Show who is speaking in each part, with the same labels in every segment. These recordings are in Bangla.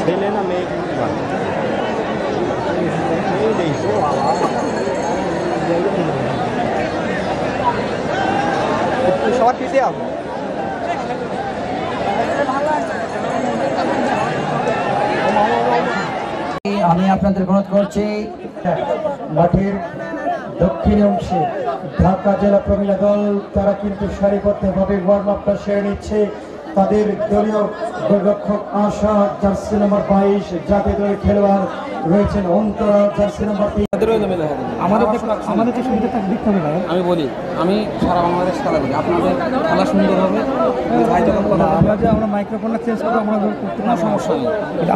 Speaker 1: ছেলে না মেয়ে সবার পিছিয়ে আসবো।
Speaker 2: আমি আপনাদের অনুরোধ করছি মাঠের দক্ষিণ অংশে ঢাকা জেলা প্রমিলা দল তারা কিন্তু সারিবদ্ধভাবে ওয়ার্ম আপটা সেরে নিচ্ছে। তাদের দলীয় গোলরক্ষক আশা জার্সি নম্বর 22, জাতীয় দলের খেলোয়াড় রয়েছেন অন্তরা জার্সি নম্বর 3। আমাদের যে সুবিধা থাকে দেখতে হবে।
Speaker 3: আমি বলি, আমি সারা বাংলাদেশ খেলা বলি, আপনাদের খেলা সুন্দর হবে।
Speaker 2: আমরা যে আমরা মাইক্রোফোনটা চেঞ্জ করবো, আমরা করতে কোনো সমস্যা নেই।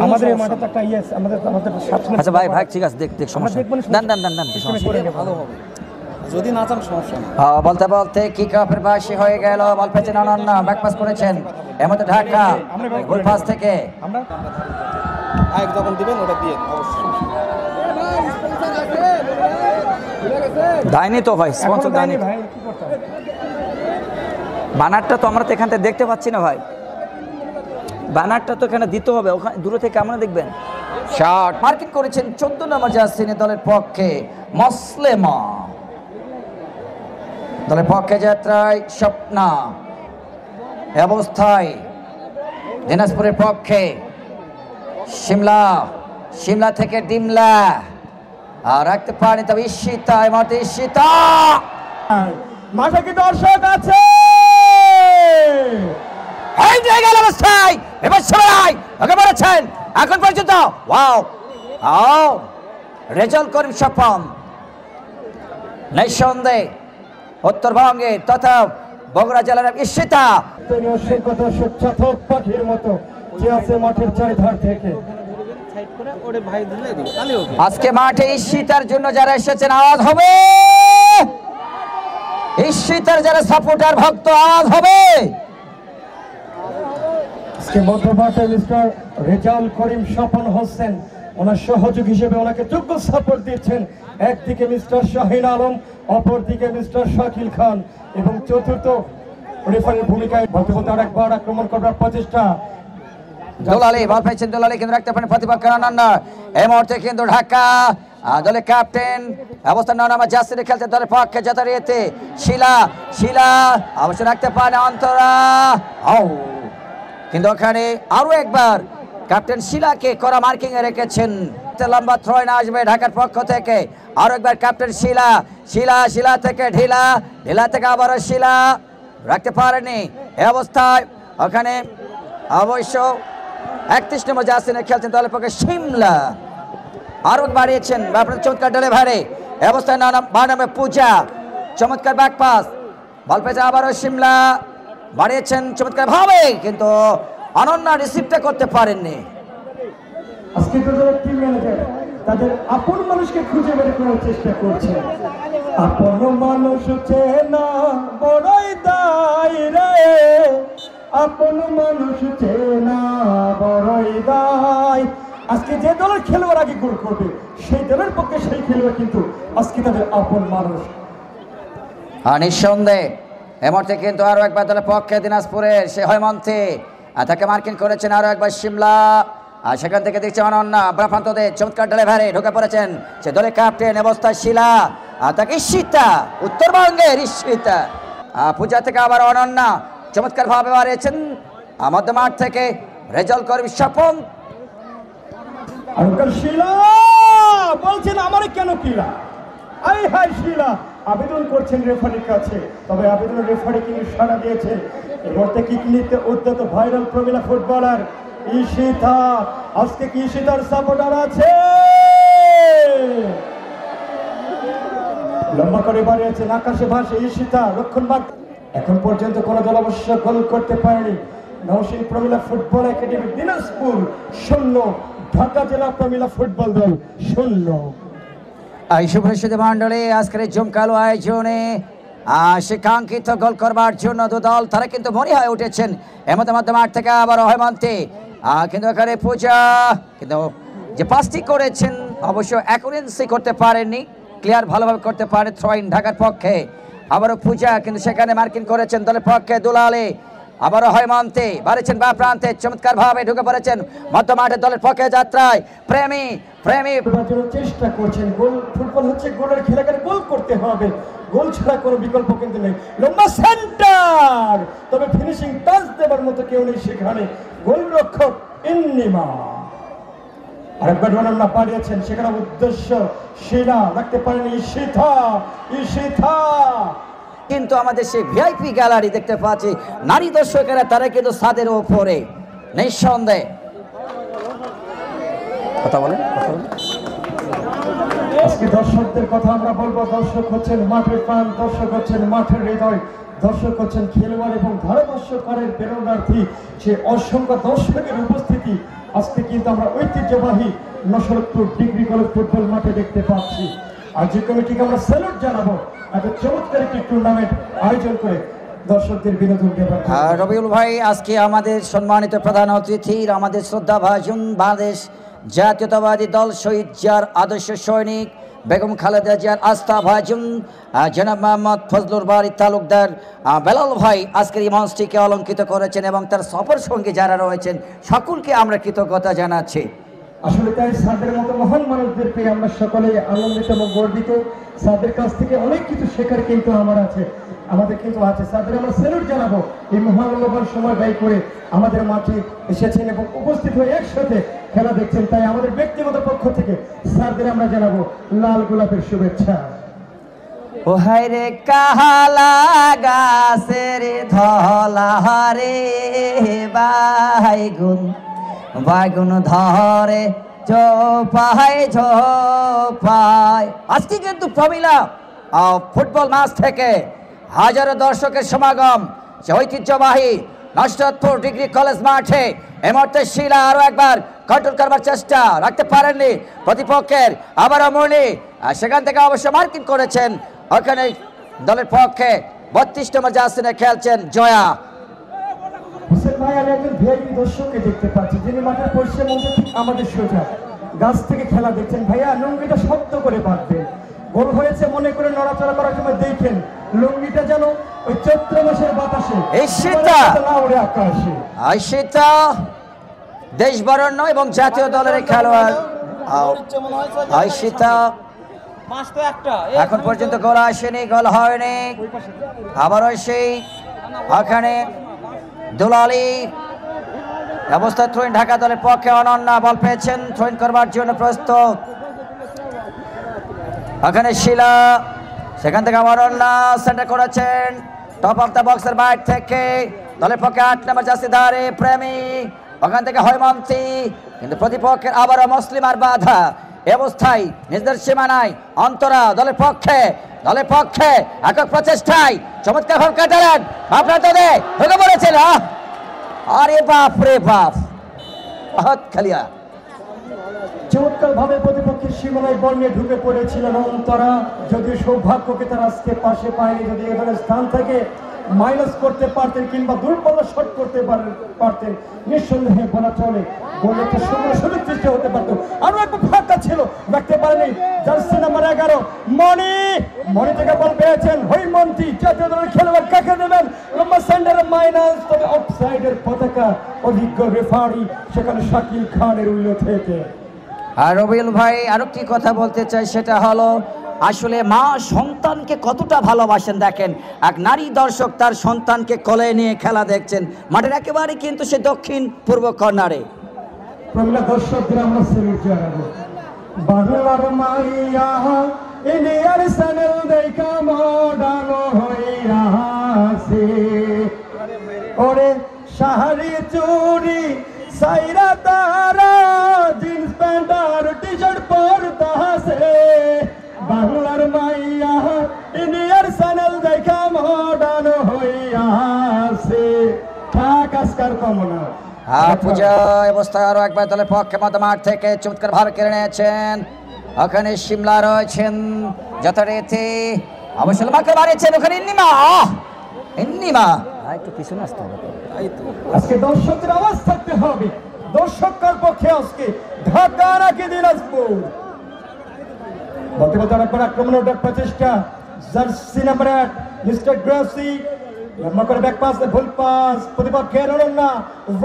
Speaker 2: আমাদের এই মাঠে তো একটা ইয়েস আমাদের
Speaker 4: আচ্ছা ভাই ঠিক আছে, দেখ সমস্যা
Speaker 3: ভালো হবে, যদি না চান সমস্যা নেই।
Speaker 4: বলতে বলতে কিক অফের বাসী হয়ে গেল। বল পেয়েছেন অনন্য, ব্যাক পাস করেছেন এর মধ্যে ঢাকা গোল পাস থেকে
Speaker 3: আমরা যখন দিবেন ওটা দিয়ে
Speaker 4: দায়নি তো ভাই, স্পন্সর দায়নি। ব্যানারটা তো আমরা তো এখান থেকে দেখতে পাচ্ছি না ভাই, ব্যানারটা তো এখানে দিতে হবে, ওখানে দূরে থেকে আমরা দেখবেন। শট মার্কিং করেছেন 14 নম্বর জার্সি দলের পক্ষে মুসলিমা, দলের পক্ষে যাত্রায় স্বপ্না অবস্থায় দিনাজপুরের পক্ষে শিমলা থেকে ডিমলা আর রাখতে পারেনি, তবে ঈশিতা এই মুহূর্তে ঈশিতা
Speaker 2: মাঠে কি দর্শক আছে?
Speaker 4: অবস্থায় এবার সবাই ওকে বলেছেন এখন পর্যন্ত ওয়াও রেজাল্ট করিম স্বপন নিঃসন্দেহে উত্তরবঙ্গে তথা বগুড়া জেলার ঈশিতা
Speaker 2: পাখির মতো যে আছে মাঠের চারিধার থেকে।
Speaker 4: আজকে মাঠে ঈশিতার জন্য যারা এসেছেন আওয়াজ হবে, ঈশিতার যারা সাপোর্টার ভক্ত আওয়াজ হবে।
Speaker 2: আজকে মধ্যমাঠে মিস্টার রেজাউল করিম স্বপন হোসেন ওনার সহযোগী হিসেবে ওনাকে যোগ্য সাপোর্ট দিচ্ছেন। একদিকে মিস্টার শাহিন আলম, অপরদিকে মিস্টার শাকিল খান এবং চতুর্থ রেফারির ভূমিকায় বলতে বলতে আরেকবার আক্রমণ করার প্রচেষ্টা।
Speaker 4: দোলালি বল পাইছেন, দোলালি কিন্তু রাখতে পারেন প্রতিপক্ষের অনন্য। এই মুহূর্তে কিন্তু ঢাকা দলের ক্যাপ্টেন অবস্থান নামা জার্সিতে খেলতে দলের পক্ষে যাতায়াতে শিলা অবশ্য রাখতে পারেন অন্তরা। কিন্তু ওখানে আরো একবার ক্যাপ্টেন শিলাকে করা মার্কিং এ রেখেছেন। লম্বা থ্রো না আসবে ঢাকার পক্ষ থেকে, আরো একবার ক্যাপ্টেন শিলা থেকে ঢিলা থেকে আবারও শিলা রাখতে পারেনি। এই অবস্থায় ওখানে অবশ্য 31 নম্বর জার্সিনে খেলছেন দলের পক্ষে শিমলা, আরো বাড়িয়েছেন আপনার চমৎকার ডেলিভারি। এই অবস্থায় নামে পূজা, চমৎকার ব্যাক পাস, বল পেয়েছে আবারও শিমলা, বাড়িয়েছেন চমৎকার ভাবে, কিন্তু অনন্য রিসিভটা করতে পারেননি।
Speaker 2: আজকে টিম ম্যানেজার তাদের আপন মানুষকে খুঁজে বের করার চেষ্টা করছে। আপন মানুষ চেনা বড়ই দায় রে, আপন মানুষ চেনা বড়ই দায়। আজকে যে দলের খেলোয়াড় আগে গোল করবে সেই দলের পক্ষে সেই খেলোয়াড় কিন্তু আজকে তাদের আপন মানুষ।
Speaker 4: নিঃসন্দেহে এ মুহূর্তে কিন্তু আরো একবার দলের পক্ষে দিনাজপুরের সে হৈমন্তে তাকে মার্কিং করেছেন আরো একবার শিমলা, আর সেখান থেকে দেখছি অনন্য প্রান্তে চমৎকার ডেলিভারি ঢুকে পড়েছেন সে দলের ক্যাপ্টেন অবস্থায় শিলা, আর তাকে ঈশিতা উত্তরবঙ্গের ঈশিতা। পূজা থেকে আবার অনন্য চমৎকার ভাবে বাড়িয়েছেন আমাদের মাঠ থেকে রেজাল্ট করিম স্বপন।
Speaker 2: শিলা বলছেন আমার কেন কিলা, আই হাই শিলা আবেদন করছেন রেফারির কাছে, তবে আবেদন রেফারি কিন্তু সাড়া দিয়েছে। এবারে কিক নিতে উদ্যত ভাইরাল প্রমিলা ফুটবলার ঈশিতা। আজকে কি ঈশিতার সাপোর্টার আছে? লম্বা করে বাড়িয়েছেন আকাশে ভাসে ঈশিতা রক্ষণভাগ। এখন পর্যন্ত কোনো দল অবশ্য গোল করতে পারেনি। নওশীন প্রমিলা ফুটবল একাডেমি দিনাজপুর 0, ঢাকা জেলা প্রমিলা ফুটবল দল 0।
Speaker 4: সুপ্রসিদ্ধ মন্ডলী আজকের জমকালো আয়োজনে সে কাঙ্ক্ষিত গোল করবার জন্য দুদল তারা কিন্তু মনে হয়ে উঠেছেন। এর মধ্যে মাঠ থেকে আবার হেমন্তী, কিন্তু এখানে পূজা কিন্তু যে পাসটি করেছেন অবশ্য অ্যাকুরেন্সি করতে পারেননি, ক্লিয়ার ভালোভাবে করতে পারে থ্রোইন ঢাকার পক্ষে। আবারও পূজা কিন্তু সেখানে মার্কিং করেছেন দলের পক্ষে দুলালে। আবারও হেমন্তী বাড়িয়েছেন বা প্রান্তে, চমৎকার ভাবে ঢুকে পড়েছেন মধ্য মাঠের দলের পক্ষে যাত্রায়। প্রেমী
Speaker 2: চেষ্টা করছেন, গোল ফুটবল হচ্ছে গোলের খেলা, গোল করতে হবে, গোল ছাড়া কোনো বিকল্প কিন্তু নেই। লম্বা সেন্টার, তবে ফিনিশিং টাচ দেবার মতো কেউ নেই সেখানে, গোলরক্ষক ইন্নিমা। আরেকবার রান্না পাঠিয়েছেন, সেখানে উদ্দেশ্য শিলা রাখতে পারেনি ঈশিতা।
Speaker 4: কিন্তু আমাদের সেই ভিআইপি গ্যালারি দেখতে পাচ্ছি নারী দর্শকেরা, তারা কিন্তু ছাদের ওপরে নিঃসন্দেহে কথা বলেন।
Speaker 2: আজকে দর্শকদের কথা আমরা বলবো, দর্শক হচ্ছেন মাঠের প্রাণ, দর্শক হচ্ছেন মাঠের হৃদয়, দর্শক হচ্ছেন খেলোয়াড় এবং ধারাভাষ্যকারের প্রেরণার্থী। সে অসংখ্য দর্শকের উপস্থিতি আজকে কিন্তু আমরা ঐতিহ্যবাহী 970 ডিগ্রি কলেজ ফুটবল মাঠে দেখতে পাচ্ছি। আর যে কমিটিকে আমরা স্যালুট জানাবো, এত চমৎকার একটি টুর্নামেন্ট আয়োজন করে দর্শকদের বিনোদন দেবার।
Speaker 4: রবিউল ভাই, আজকে আমাদের সম্মানিত প্রধান অতিথির আমাদের শ্রদ্ধা ভাজন বাংলাদেশ জাতীয়তাবাদী দল শহীদ জিয়ার আদর্শ সৈনিক বেগম খালেদা জিয়ার আস্থা ভাজন জনাব মোহাম্মদ ফজলুর বাড়ি তালুকদার বেলাল ভাই আজকের এই মঞ্চটিকে অলঙ্কিত করেছেন এবং তার সফর সঙ্গী যারা রয়েছেন সকলকে আমরা কৃতজ্ঞতা জানাচ্ছি।
Speaker 2: আসলে তাই স্যারদের মতো মহান মানুষদের পেয়ে আমরা সকলে আনন্দিত এবং গর্বিত। স্যারদের কাছ থেকে অনেক কিছু শেখার কিন্তু আমাদের কিন্তু আছে। স্যারদের আমরা স্যালুট জানাবো, এই মহামূল্যবান সময় ব্যয় করে আমাদের মাঠে এসেছেন এবং উপস্থিত হয়ে একসাথে খেলা দেখছেন। তাই আমাদের ব্যক্তিগত পক্ষ থেকে স্যারদের আমরা জানাবো লাল গোলাপের শুভেচ্ছা।
Speaker 4: ও হায় রে কাহালা গাছের ধলা রে বাইগুন ধরে ঝোপায়। আজকে কিন্তু প্রমিলা ফুটবল ম্যাচ থেকে হাজারো দর্শকের সমাগম যে ঐতিহ্যবাহী 970 ডিগ্রি কলেজ মাঠে। এই মুহূর্তে শিলা আরো একবার কন্ট্রোল করবার চেষ্টা রাখতে পারেননি প্রতিপক্ষের। আবারও মনি সেখান থেকে অবশ্য মার্কিং করেছেন। ওখানে দলের পক্ষে 32 নম্বর জার্সিতে খেলছেন জয়া।
Speaker 2: হোসেন ভাই, আমি একজন ভিআইপি দর্শককে দেখতে পাচ্ছি, যিনি মাঠের পশ্চিম অংশে ঠিক আমাদের সোজা গাছ থেকে খেলা দেখছেন। ভাইয়া, লুঙ্গিটা শক্ত করে বাঁধবেন, গোল হয়েছে মনে করে নড়াচড়া করার সময় দেখেন লুঙ্গিটা যেন ওই চৈত্র মাসের বাতাসে
Speaker 4: ঈশিতা দেশ বরেণ্য এবং জাতীয় দলের খেলোয়াড় ঈশিতা এখন পর্যন্ত গোল আসেনি, গোল হয়নি। আবারও সেই ওখানে দুলালি অবস্থায় থ্রোইন ঢাকা দলের পক্ষে অনন্যা বল পেয়েছেন, থ্রোইন করবার জন্য প্রস্তুত। ওখানে শিলা, সেখান থেকে অনন্যা সেন্টার করেছেন টপ অফ দ্য বক্সের বাইরে থেকে দলের পক্ষে 8 নম্বর জার্সি ধারে প্রেমী। ওখান থেকে হৈমন্তী, কিন্তু প্রতিপক্ষের আবারও মুসলিম আর বাধা অবস্থায় নিজেদের সীমানায় অন্তরা দলের পক্ষে একক প্রচেষ্টায় চমৎকার ভাবে কাটালেন। আপনার তো ঢুকে পড়েছিল, আরে বাপ রে বাপ, খেলিয়া
Speaker 2: চমৎকার ভাবে প্রতিপক্ষের সীমানায় বল নিয়ে ঢুকে পড়েছিলেন অন্তরা। যদি সৌভাগ্যকে তারা আজকে পাশে পায়নি, যদি এখানে স্থান থেকে মাইনাস করতে পারতেন কিংবা দূরপাল্লা শট করতে পারতেন, নিঃসন্দেহে বলা চলে গোলে একটা সুন্দর সৃষ্টি হতে পারতো। আরো একটু ফাঁকা ছিল, দেখতে পারেনি জার্সি নাম্বার 11 মনি থেকে বল পেয়েছেন হৈমন্তী। জাতীয় দলের খেলোয়াড় কাকে দেবেন? লম্বা সেন্টারে মাইনাস, তবে অফসাইডের পতাকা, অভিজ্ঞ রেফারি সেখানে শাকিল খানের উল্লেখ থেকে।
Speaker 4: আর রবিউল ভাই আরো কি কথা বলতে চাই, সেটা হলো আসলে মা সন্তানকে কতটা ভালোবাসেন দেখেন। এক নারী দর্শক তার সন্তানকে কোলে নিয়ে খেলা দেখছেন মাঠের একেবারে কিন্তু সে দক্ষিণ পূর্ব কর্নারে।
Speaker 2: প্রমিলা দর্শকদের আমরা স্যালুট জানাবো। বাংলার মাইয়া ইন্ডিয়ার চ্যানেল দেখা মডার্ন হইরাছে, ওরে শাড়ি চুড়ি সাইরা তারা জিন্স প্যান্ট আর টি শার্ট পরতাছে। বাংলার মাইয়া ইন্ডিয়ার চ্যানেল দেখা মডার্ন হইয়াছে। আজকার কমনা
Speaker 4: পূজা অবস্থায় আরো একবার দলের পক্ষে মধ্য মাঠ থেকে চমৎকার ভাবে কেড়ে নিয়েছেন। ওখানে শিমলা রয়েছেন যথারীতি অবশ্য লম্বাকে বাড়িয়েছেন ওখানে ইন্নিমা
Speaker 3: একটু পিছনে আসতে হবে তো।
Speaker 2: আজকে দর্শকদের আওয়াজ থাকতে হবে। দর্শকদের পক্ষে আজকে ঢাকা নাকি দিনাজপুর বলতে বলতে আরেকবার আক্রমণের প্রচেষ্টা জার্সি নাম্বার 8 মিস্টার গ্রাসি লম্বা করে ব্যাক পাস ফুল পাস প্রতিপক্ষের Ananya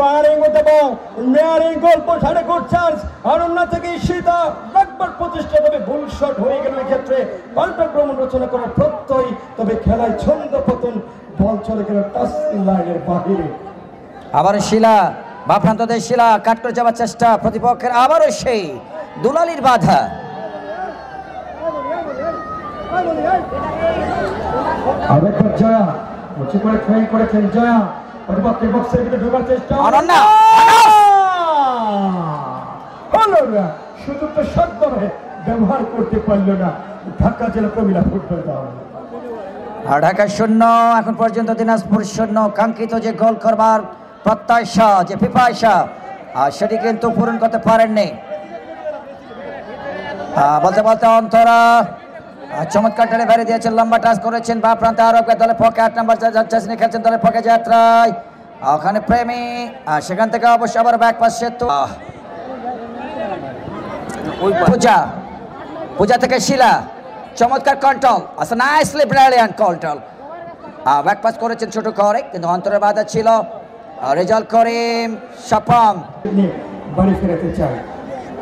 Speaker 2: running with the ball nearing goal post হারে গুড চান্স অনন্যা থেকে ঈশিতা একবার প্রচেষ্টা তবে ভুল শট হয়ে গেল এই ক্ষেত্রে পাল্টা আক্রমণ রচনা করার প্রত্যয় তবে খেলায় ছন্দ পতন বল চলে গেল টাচ লাইনের বাহিরে
Speaker 4: আবার শিলা বাপ্রান্তদের শিলা কাট করে যাওয়ার চেষ্টা প্রতিপক্ষের আবারও সেই দুলালির বাধা
Speaker 2: আরেকবার জয়া উঁচু করে ট্রেন করেছেন জয়া প্রতিপক্ষের বক্সের ভিতরে ঢোকার চেষ্টা
Speaker 4: অনন্যা
Speaker 2: হলো না শুধু তো শব্দে ব্যবহার করতে পারলো না ঢাকা জেলা প্রমিলা ফুটবল দল
Speaker 4: আর ঢাকা শূন্য এখন পর্যন্ত দিনাজপুর শূন্য কাঙ্ক্ষিত যে গোল করবার প্রত্যাশা যে পিপাসা সেটি কিন্তু পূরণ করতে পারেননি বলতে বলতে অন্তরা চমৎকার ডেলিভারি দিয়েছেন লম্বা টাচ করেছেন বা প্রান্তে আরো দলের পক্ষে 8 নম্বর যাচ্ছেন খেলছেন দলের পক্ষে যাত্রায় ওখানে প্রেমী সেখান থেকে অবশ্য আবার ব্যাক পাস সেতু পূজা থেকে শিলা চমৎকার কন্ট্রোল আচ্ছা nicely brilliant control back pass করেছেন ছোট করে কিন্তু অন্তরের বাধা ছিল রেজাল্ট করিম সাপাম
Speaker 2: বাড়ি ফেরাতে চায়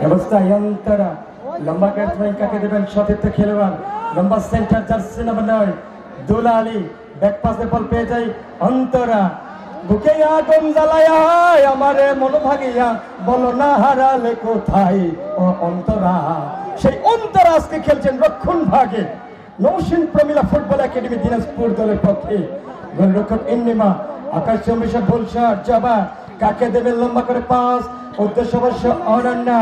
Speaker 2: অবস্থায় অন্তরা লম্বা কাটফাই কাকে দেবেন সতীর্থ খেলোয়াড় লম্বা সেন্টার জার্সি নাম্বার 9 দুলালি ব্যাক পাসে বল পেয়ে যায় অন্তরা বুকে আগুন জ্বালায়া আমারে মনোভাগিয়া বলো না হারালে কোথায় ও অন্তরা সেই অন্তরা আজকে খেলছেন রক্ষণ ভাগে নৌসিন প্রমিলা ফুটবল একাডেমি দিনাজপুর দলের পক্ষে গোলরক্ষক ইন্নিমা আকাশ চম্বিশা ভুলশাট জবা কাকে দেবেন লম্বা করে পাস উদ্দেশ্য অবশ্য অনন্যা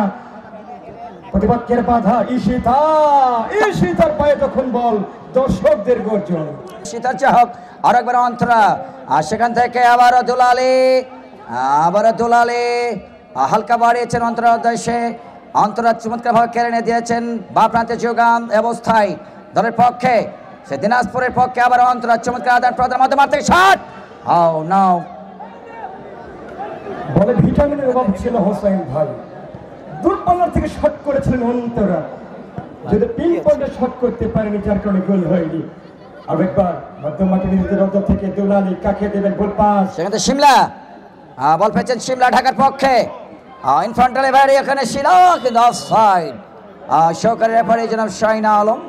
Speaker 2: প্রতিপক্ষের বাধা ঈশিতার পায়ে তখন বল দর্শকদের গর্জন
Speaker 4: ঈশিতার চাহক আর একবার অন্তরা আর সেখান থেকে আবারও দুলালি হালকা বাড়িয়েছেন অন্তরা উদ্দেশ্যে অন্তরা চমৎকার ভাবে কেড়ে নিয়ে দিয়েছেন বা প্রান্তে যোগান অবস্থায় দলের পক্ষে সে দিনাজপুরের পক্ষে আবার অন্তরা চমৎকার আদান প্রদান মধ্যে মারতে শট নাও
Speaker 2: বলে ভিটামিনের অভাব ছিল হোসেন ভাই দূরপাল্লার থেকে শট করেছিলেন অন্তরা যদি পিন পয়েন্টে শট করতে পারেনি যার কারণে গোল হয়নি আরেকবার মধ্যমাঠে নিজেদের অর্ধ থেকে দুলালি কাকে দেবেন গোল পাস
Speaker 4: সেখান থেকে শিমলা বল পেয়েছেন শিমলা ঢাকার পক্ষে ইনফ্রন্ট ডেলিভারি এখানে ছিল কিন্তু অফসাইড সহকারী রেফারি জনাব শাহিনা আলম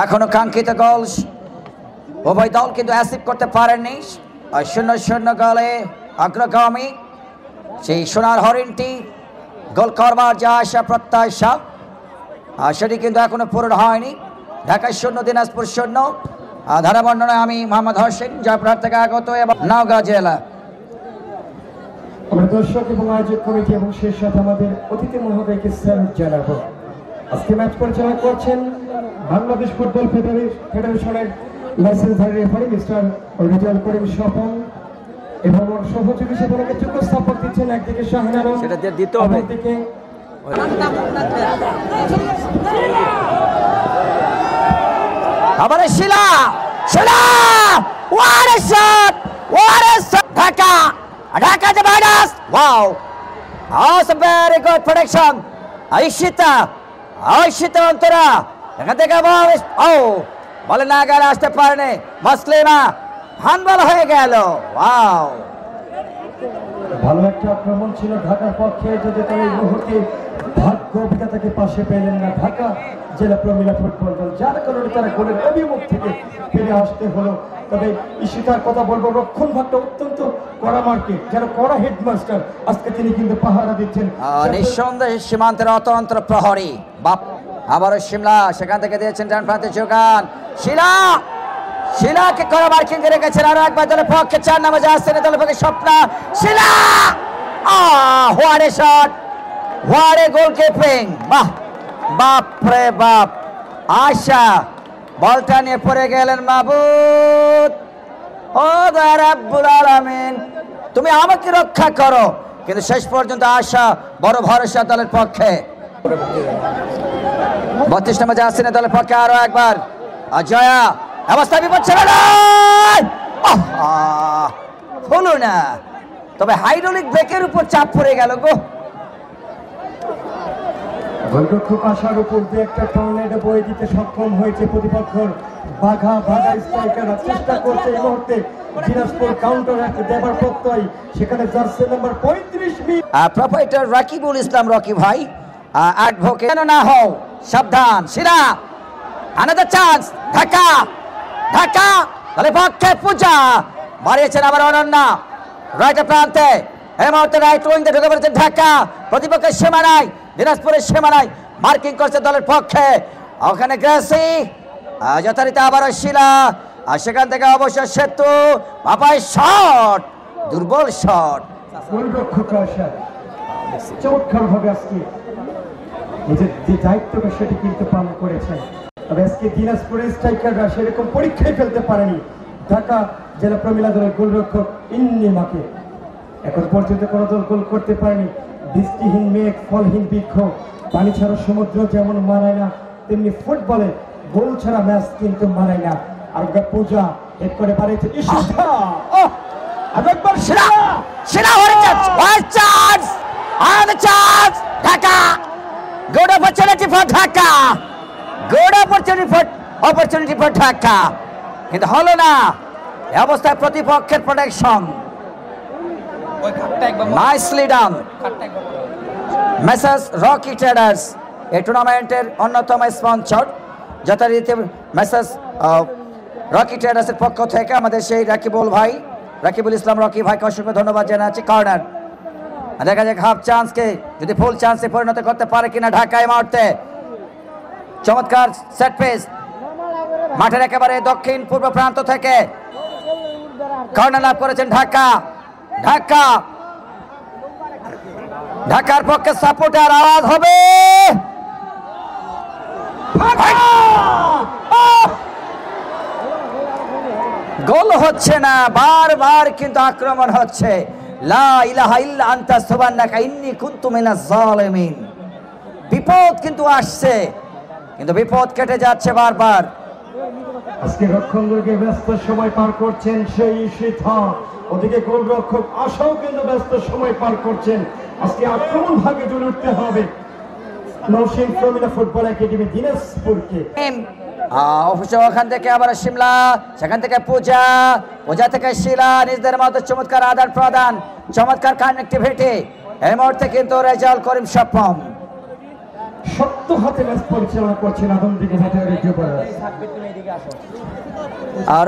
Speaker 4: এখনো কাঙ্ক্ষিত গোল উভয় দল কিন্তু অ্যাসিভ করতে পারেননি 0-0 গোলে অগ্রগামী সেই সোনার হরিণটি গোল করবার যা আশা প্রত্যাশা সেটি কিন্তু এখনো পূরণ হয়নি ঢাকা 0 দিনাজপুর 0 ধারা বর্ণনায় আমি মোহাম্মদ হোসেন জয়পুরহাট থেকে আগত এবং নওগাঁ জেলা
Speaker 2: আমরা দর্শক এবং আয়োজক কমিটি এবং সেই সাথে আমাদের অতিথি মহোদয়কে স্যালুট জানাবো আজকে ম্যাচ পরিচালনা করছেন বাংলাদেশ ফুটবল ফেডারেশনের লাইসেন্সধারী রেফারি মিস্টার রেজাল করিম স্বপন এবং সহযোগী হিসেবে ওনাকে যোগ্য স্থাপক দিচ্ছেন একদিকে শাহিন আলম
Speaker 3: সেটা দিতে হবে
Speaker 2: অন্যদিকে
Speaker 4: আবার শিলা ঢাকা যে virus wow very good protection Ishita Antara এখান থেকে বলে না গেলে আসতে পারেনি মুসলিমা হানবল হয়ে গেল ওয়াও
Speaker 2: ভালো একটা আক্রমণ ছিল ঢাকার পক্ষে যদি তারা এই মুহূর্তে ভাগ্য অভিজ্ঞতাকে পাশে পেলেন না ঢাকা জেলা প্রমিলা ফুটবল দল যার কারণে তারা গোলের অভিমুখ থেকে ফিরে আসতে হলো তবে ঈশিতার কথা বলবো রক্ষণ ভাগটা অত্যন্ত কড়া মার্কে যেন কড়া হেডমাস্টার আজকে তিনি কিন্তু পাহারা দিচ্ছেন
Speaker 4: নিঃসন্দেহে সীমান্তের অতন্ত্র প্রহরী বাপ আবারও শিমলা সেখান থেকে দিয়েছেন ডান প্রান্তে যোগান শিলাকে কড়া মার্কিং করে রেখেছেন আরো একবার দলের পক্ষে 4 নামে যাচ্ছেন দলের পক্ষে Swapna Shila what a shot what a গোল কিপিং বাপ রে বাপ আশা বলটা নিয়ে পড়ে গেলেন মাহবুব ও দয়া রাব্বুল আলামিন তুমি আমাকে রক্ষা করো কিন্তু শেষ পর্যন্ত আশা বড় ভরসা দলের পক্ষে 32 নম্বর জার্সি দলের পক্ষে আরো একবার জয়া অবস্থা বিপদ ছিল না, হলো না, তবে হাইড্রোলিক ব্রেকের উপর চাপ পড়ে গেল গো।
Speaker 2: গোলরক্ষক আশার উপর দিয়ে একটা টর্নেডো বয়ে দিতে সক্ষম হয়েছে প্রতিপক্ষের বাঘা স্ট্রাইকাররা চেষ্টা করছে এই মুহূর্তে দিনাজপুর কাউন্টার দেবার প্রত্যয়, সেখানে jersey number 35
Speaker 4: proprietor Rakibul Islam Rocky ভাই অ্যাডভোকেট না হও সাবধান। শিরা আনাদার চান্স, ঢাকা ঢাকা তাহলে পক্ষে পূজা বাড়িয়েছেন আবার অনন্যা রাইট প্রান্তে, এই মুহূর্তে রাইট উইংতে ঢুকে পড়েছে ঢাকা, প্রতিপক্ষের সীমানায় দিনাজপুরের সীমানায় মার্কিং করছে দলের পক্ষে, ওখানে গ্রেসি যথারীতি আবারও শিলা, আর সেখান থেকে অবশ্য সেতু বাপাই শট, দুর্বল শট।
Speaker 2: গোলরক্ষক আশা চমৎকার ভাবে আজকে নিজের যে দায়িত্বটা সেটি কিন্তু পালন করেছেন, তবে আজকে দিনাজপুরের স্ট্রাইকাররা সেরকম পরীক্ষায় ফেলতে পারেনি ঢাকা জেলা প্রমিলা দলের গোলরক্ষক ইন্নিমাকে। এখন পর্যন্ত কোনো দল গোল করতে পারেনি। বৃষ্টিহীন মেঘ, ফলহীন বৃক্ষ, পানি ছাড়া সমুদ্র যেমন মানায় না, তেমনি ফুটবলে গোল ছাড়া ম্যাচ কিন্তু মানায় না। আর পূজা হেড করে পারিয়েছে ইশিতা, আরেকবার
Speaker 4: সেরা সেরা chance on the chance Dhaka, good opportunity for Dhaka, good opportunity for Dhaka, কিন্তু হলো না। এই অবস্থায় প্রতিপক্ষের প্রোটেকশন নাইসলি ডান। মেসার্স রকি ট্রেডার্স এই টুর্নামেন্টের অন্যতম স্পন্সর, যথারীতি মেসার্স রকি ট্রেডার্সের পক্ষ থেকে আমাদের সেই রাকিবুল ইসলাম রকি ভাইকে অসংখ্য ধন্যবাদ জানাচ্ছি। কর্নার দেখা যাক হাফ চান্সকে যদি ফুল চান্সে পরিণত করতে পারে কিনা ঢাকায় মারতে। চমৎকার সেট পিস মাঠের একেবারে দক্ষিণ পূর্ব প্রান্ত থেকে কর্নার লাভ করেছেন ঢাকা। ঢাকার পক্ষে সাপোর্টার আওয়াজ হবে, গোল হচ্ছে না, বারবার কিন্তু আক্রমণ হচ্ছে। লা ইলাহা ইল্লা আনতা সুবহানাকা ইন্নী কুনতু মিনাজ জালিমিন। বিপদ কিন্তু আসছে, কিন্তু বিপদ কেটে যাচ্ছে বারবার।
Speaker 2: আজকে রক্ষণদুর্গে ব্যস্ত সময় পার করছেন সেই শিথা, ওদিকে গোলরক্ষক আশাও কিন্তু ব্যস্ত সময় পার করছেন। আজকে আক্রমণ ভাগে জ্বলে উঠতে হবে নরসিং প্রমিলা ফুটবল একাডেমি দিনাজপুরকে।
Speaker 4: অবশ্য ওখান থেকে আবার শিমলা, সেখান থেকে পূজা থেকে শিলা, নিজেদের মধ্যে চমৎকার আদান প্রদান, চমৎকার কানেক্টিভিটি। এই মুহূর্তে কিন্তু রেজাউল করিম স্বপ্ন
Speaker 2: শক্ত হাতে ম্যাচ পরিচালনা করছেন আদমদিকে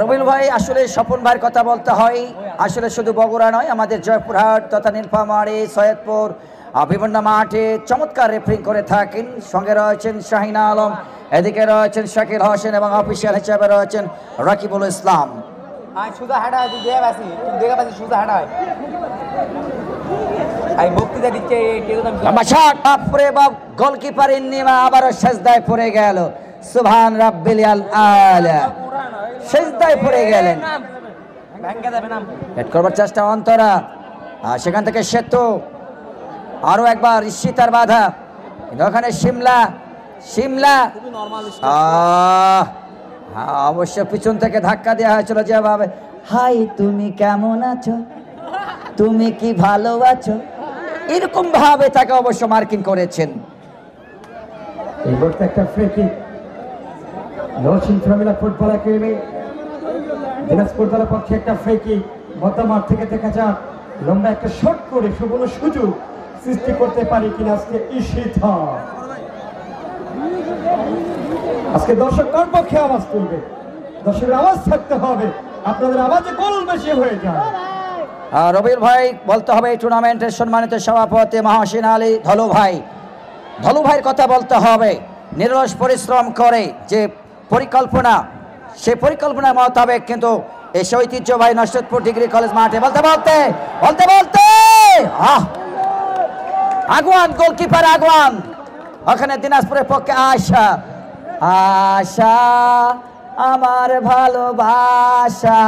Speaker 4: রবিউল ভাই। আসলে স্বপন ভাইয়ের কথা বলতে হয়, আসলে শুধু বগুড়া নয়, আমাদের জয়পুরহাট তথা নীলফামারী, সৈয়দপুর বিভিন্ন মাঠে চমৎকার রেফারিং করে থাকেন। সঙ্গে রয়েছেন শাহিন আলম, এদিকে রয়েছেন শাকিল হোসেন এবং অফিসিয়াল হিসেবে রয়েছেন রাকিবুল ইসলাম। গোলকিপার ইন্নিমা আবারও সেজদায় পড়ে গেল। সুবহান রাব্বিল আলা, সেজদায় পড়ে গেলেন। হেড করবার চেষ্টা অন্তরা, সেখান থেকে সেতু, আরো একবার ঈশিতার বাধা, ওখানে শিমলা অবশ্য পিছন থেকে ধাক্কা দেওয়া হয়েছিল যেভাবে, হাই তুমি কেমন আছো, তুমি কি ভালো আছো, এরকম ভাবে তাকে অবশ্য মার্কিং করেছেন।
Speaker 2: এই মুহূর্তে একটা ফ্রি কিক নরসিং প্রমিলা ফুটবল একাডেমি দিনাজপুর দলের পক্ষে একটা ফ্রি কিক মধ্যমাঠ থেকে দেখা যাক লম্বা একটা শট করে সুবর্ণ সুযোগ সৃষ্টি করতে পারি কিনা আজকে ঈশিতা। আজকে দর্শক কার পক্ষে আওয়াজ তুলবে, দর্শকের আওয়াজ থাকতে হবে, আপনাদের আওয়াজে গোল বেশি হয়ে যায়।
Speaker 4: রবিউল ভাই বলতে হবে এই টুর্নামেন্টের সম্মানিত সভাপতি মহসিন আলী ধলু ভাইয়ের কথা বলতে হবে। নিরলস পরিশ্রম করে যে পরিকল্পনা, সেই পরিকল্পনার মোতাবেক কিন্তু এই ঐতিহ্যবাহী নসরতপুর ডিগ্রি কলেজ মাঠে বলতে আগুয়ান, গোলকিপার আগুয়ান, ওখানে দিনাজপুরের পক্ষে আশা আমার ভালোবাসা,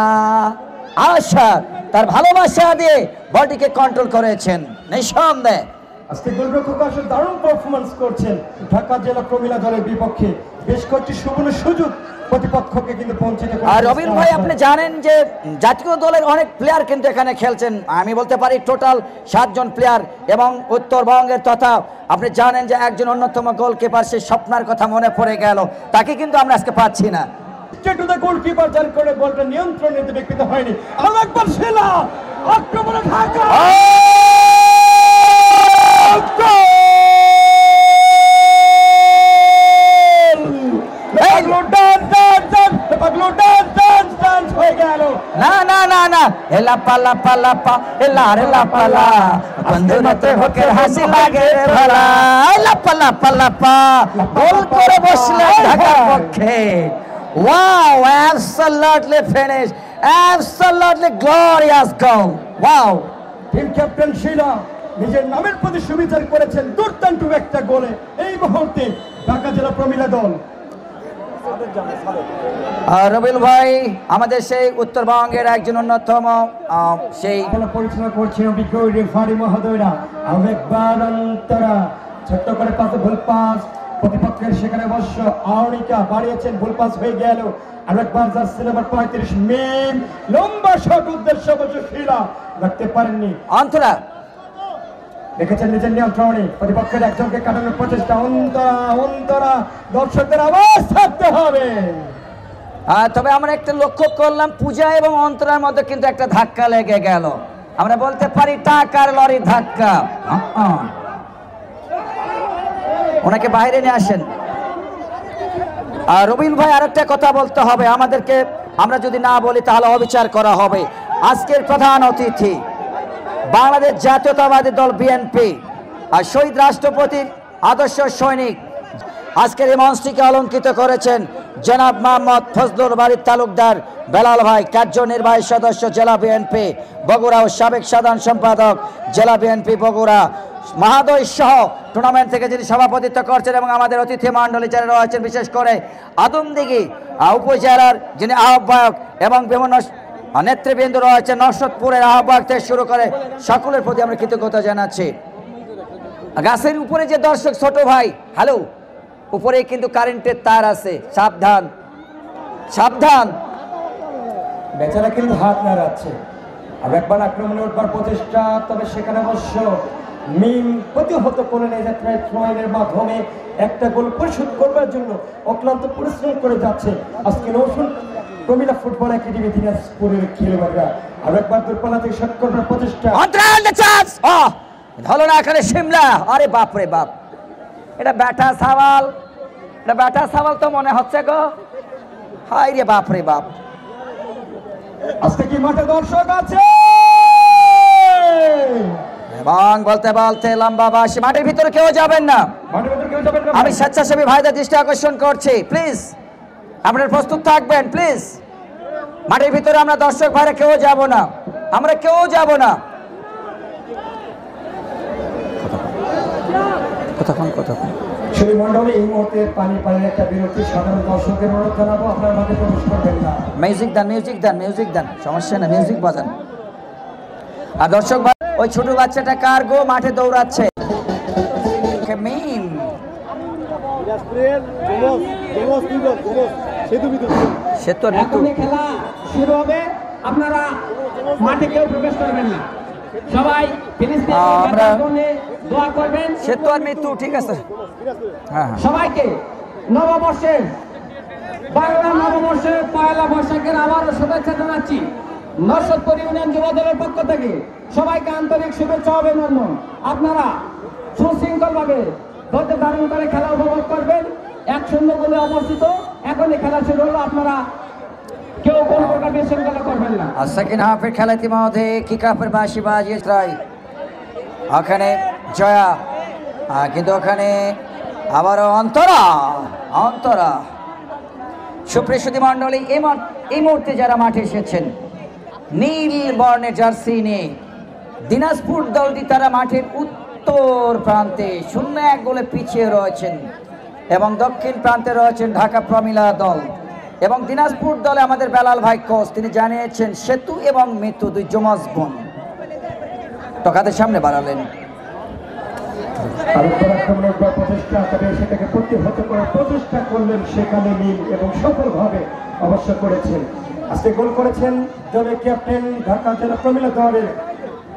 Speaker 4: আশা তার ভালোবাসা দিয়ে বডিকে কন্ট্রোল করেছেন। নিঃসন্দেহে
Speaker 2: আজকে গোলরক্ষক আসলে দারুণ পারফরমেন্স করছেন ঢাকা জেলা প্রমিলা দলের বিপক্ষে। বেশ কয়েকটি সুবর্ণ সুযোগ প্রতিপক্ষকে কিন্তু বঞ্চিত করে।
Speaker 4: আর রবিন ভাই, আপনি জানেন যে জাতীয় দলের অনেক প্লেয়ার কিন্তু এখানে খেলছেন। আমি বলতে পারি টোটাল 7 জন প্লেয়ার, এবং উত্তরবঙ্গের তথা আপনি জানেন যে একজন অন্যতম গোলকিপার, সে স্বপ্নার কথা মনে পড়ে গেল, তাকে কিন্তু আমরা আজকে পাচ্ছি না।
Speaker 2: গোলকিপার যার করে বলটা নিয়ন্ত্রণ নিতে ব্যক্তিত হয়নি। আরো একবার শিলা আক্রমণে ঢাকা হয়ে গেল।
Speaker 4: না না না না, লাপা লাপা লাপা রে লাপা লা, বন্ধুরাতে হকের হাসি লাগে রে ভালা, লাপা লাপা লাপা গোল করে বসলেন ঢাকার পক্ষে। Wow, absolutely finish, absolutely glorious goal. Wow,
Speaker 2: team captain Shila নিজের নামের প্রতি সুবিচার করেছেন দুর্দান্ত একটা গোলে। এই মুহূর্তে ঢাকা জেলা প্রমিলা দল।
Speaker 4: রবিল ভাই, আমাদের সেই উত্তরবঙ্গের একজন অন্যতম সেই
Speaker 2: পরিচালনা করছেন অভিজ্ঞ রেফারি মহোদয়রা। একবার অন্তরা ছোট্ট করে পাশে ভুল পাস প্রতিপক্ষের, সেখানে অবশ্য আওনিকা বাড়িয়েছেন, ভুল পাস হয়ে গেল। আর একবার জার্সি নাম্বার 35 মিম লম্বা শট, উদ্দেশ্য অবশ্য শিলা রাখতে পারেননি।
Speaker 4: অন্তরা
Speaker 2: দেখেছেন নিজের নিয়ন্ত্রণে প্রতিপক্ষের একজনকে কাটানোর প্রচেষ্টা। অন্তরা অন্তরা দর্শকদের আওয়াজ থাকতে হবে।
Speaker 4: তবে আমরা একটা লক্ষ্য করলাম, পূজা এবং অন্তরার মধ্যে কিন্তু একটা ধাক্কা লেগে গেল। আমরা বলতে পারি টাকার লরি ধাক্কা। ওনাকে বাইরে নিয়ে আসেন। রবিল ভাই, আরেকটা কথা বলতে হবে আমাদেরকে, আমরা যদি না বলি তাহলে অবিচার করা হবে। আজকের প্রধান অতিথি বাংলাদেশ জাতীয়তাবাদী দল বিএনপি আর শহীদ রাষ্ট্রপতির আদর্শ সৈনিক, আজকের এই মঞ্চটিকে অলঙ্কিত করেছেন জনাব মোহাম্মদ ফজলুর বাড়ির তালুকদার বেলাল ভাই, কার্যনির্বাহী সদস্য জেলা বিএনপি বগুড়া ও সাবেক সাধারণ সম্পাদক জেলা বিএনপি বগুড়া, মাহাদয় সহ টুর্নামেন্ট থেকে যিনি সভাপতিত্ব করছেন, এবং আমাদের অতিথি মণ্ডলী যারা রয়েছেন, বিশেষ করে আদমদিঘি উপজেলার যিনি আহ্বায়ক এবং বিভিন্ন নেতৃবৃন্দ রয়েছে, নরসদপুরের আহ্বায়ক থেকে শুরু করে সকলের প্রতি আমরা কৃতজ্ঞতা জানাচ্ছি। গাছের উপরে যে দর্শক ছোট ভাই, হ্যালো, উপরে কিন্তু কারেন্টের তার আছে, সাবধান সাবধান।
Speaker 2: বেচারা কিন্তু হাত নাড়াচ্ছে। আর একবার আক্রমণে উঠবার প্রচেষ্টা, তবে সেখানে অবশ্য মিম প্রতিহত করে নিয়ে যাত্রায় থ্রোইনের মাধ্যমে একটা গোল পরিশোধ করবার জন্য অক্লান্ত পরিশ্রম করে যাচ্ছে আজকে নৌসুন প্রমিলা ফুটবল একাডেমি দিনাজপুরের খেলোয়াড়রা। আর একবার দূরপাল্লা থেকে শট করবার প্রচেষ্টা,
Speaker 4: ধরো না এখানে শিমলা। আরে বাপ রে বাপ, এটা ব্যাটা সাওয়াল, এটা ব্যাটা সাওয়াল তো মনে হচ্ছে গো। হাই রে বাপ রে বাপ।
Speaker 2: আজকে কি মাঠে দর্শক আছে?
Speaker 4: এবং বলতে বলতে লম্বা বাসি, মাঠের ভিতরে কেউ যাবেন না। আমি স্বেচ্ছাসেবী ভাইদের দৃষ্টি আকর্ষণ করছি, প্লিজ আপনারা প্রস্তুত থাকবেন প্লিজ। মাঠের ভিতরে আমরা দর্শক ভাইরা কেউ যাব না, আমরা কেউ যাব না। কতক্ষণ
Speaker 2: সেই মন্ডলে এই মুহূর্তে পানির একটা বিরতি। সাধারণ দর্শকের অনুরোধ জানাবো, আপনারা মাঠে প্রবেশ করবেন না।
Speaker 4: মিউজিক দেন, মিউজিক দেন, মিউজিক দেন, সমস্যা না, মিউজিক বাজান। আর দর্শক ভাই, ওই ছোট বাচ্চাটা কার গো মাঠে দৌড়াচ্ছে? মিম
Speaker 5: খেলা শুরু হবে, আপনারা মাঠে কেউ প্রবেশ করবেন না, সবাই দোয়া করবেন।
Speaker 4: সেতু আর মৃত্যু, ঠিক আছে। হ্যাঁ,
Speaker 5: সবাইকে নববর্ষের, বাংলা নববর্ষের পয়লা বৈশাখের আবারও শুভেচ্ছা জানাচ্ছি নরসদপুর ইউনিয়ন যুব দলের পক্ষ থেকে। সবাইকে আন্তরিক শুভেচ্ছা অভিনন্দন। আপনারা সুশৃঙ্খল ভাবে ধৈর্য ধারণ করে খেলা উপভোগ করবেন। 1-0 গোলে অবস্থিত, এখনই খেলা শুরু হলো, আপনারা কেউ কোনো প্রকার বিশৃঙ্খলা করবেন না।
Speaker 4: আর সেকেন্ড হাফের খেলা ইতিমধ্যে কিকঅফের বাঁশি বাজিয়ে ওখানে জয়া, কিন্তু ওখানে আবারও অন্তরা। সুপ্রিয় মণ্ডলী, এই মুহূর্তে যারা মাঠে এসেছেন নীল বর্ণের জার্সি নিয়ে, দিনাজপুর দলটি তারা মাঠের উত্তর প্রান্তে 0-1 গোলে পিছিয়ে রয়েছেন, এবং দক্ষিণ প্রান্তে রয়েছেন ঢাকা প্রমিলা দল। এবং দিনাজপুর দলে আমাদের বেলাল ভাই কোচ, তিনি জানিয়েছেন সেতু এবং মৃত্যু 2 যমজ বোন। টকাদের সামনে বাড়ালেন।
Speaker 2: আরেকবার আক্রমণের পর প্রচেষ্টা, তবে সেটাকে প্রতিহত করার প্রচেষ্টা করলেন সেখানে মিল এবং সফলভাবে অবশ্য করেছেন। আজকে গোল করেছেন দলের ক্যাপ্টেন ঢাকা জেলা প্রমিলা দলের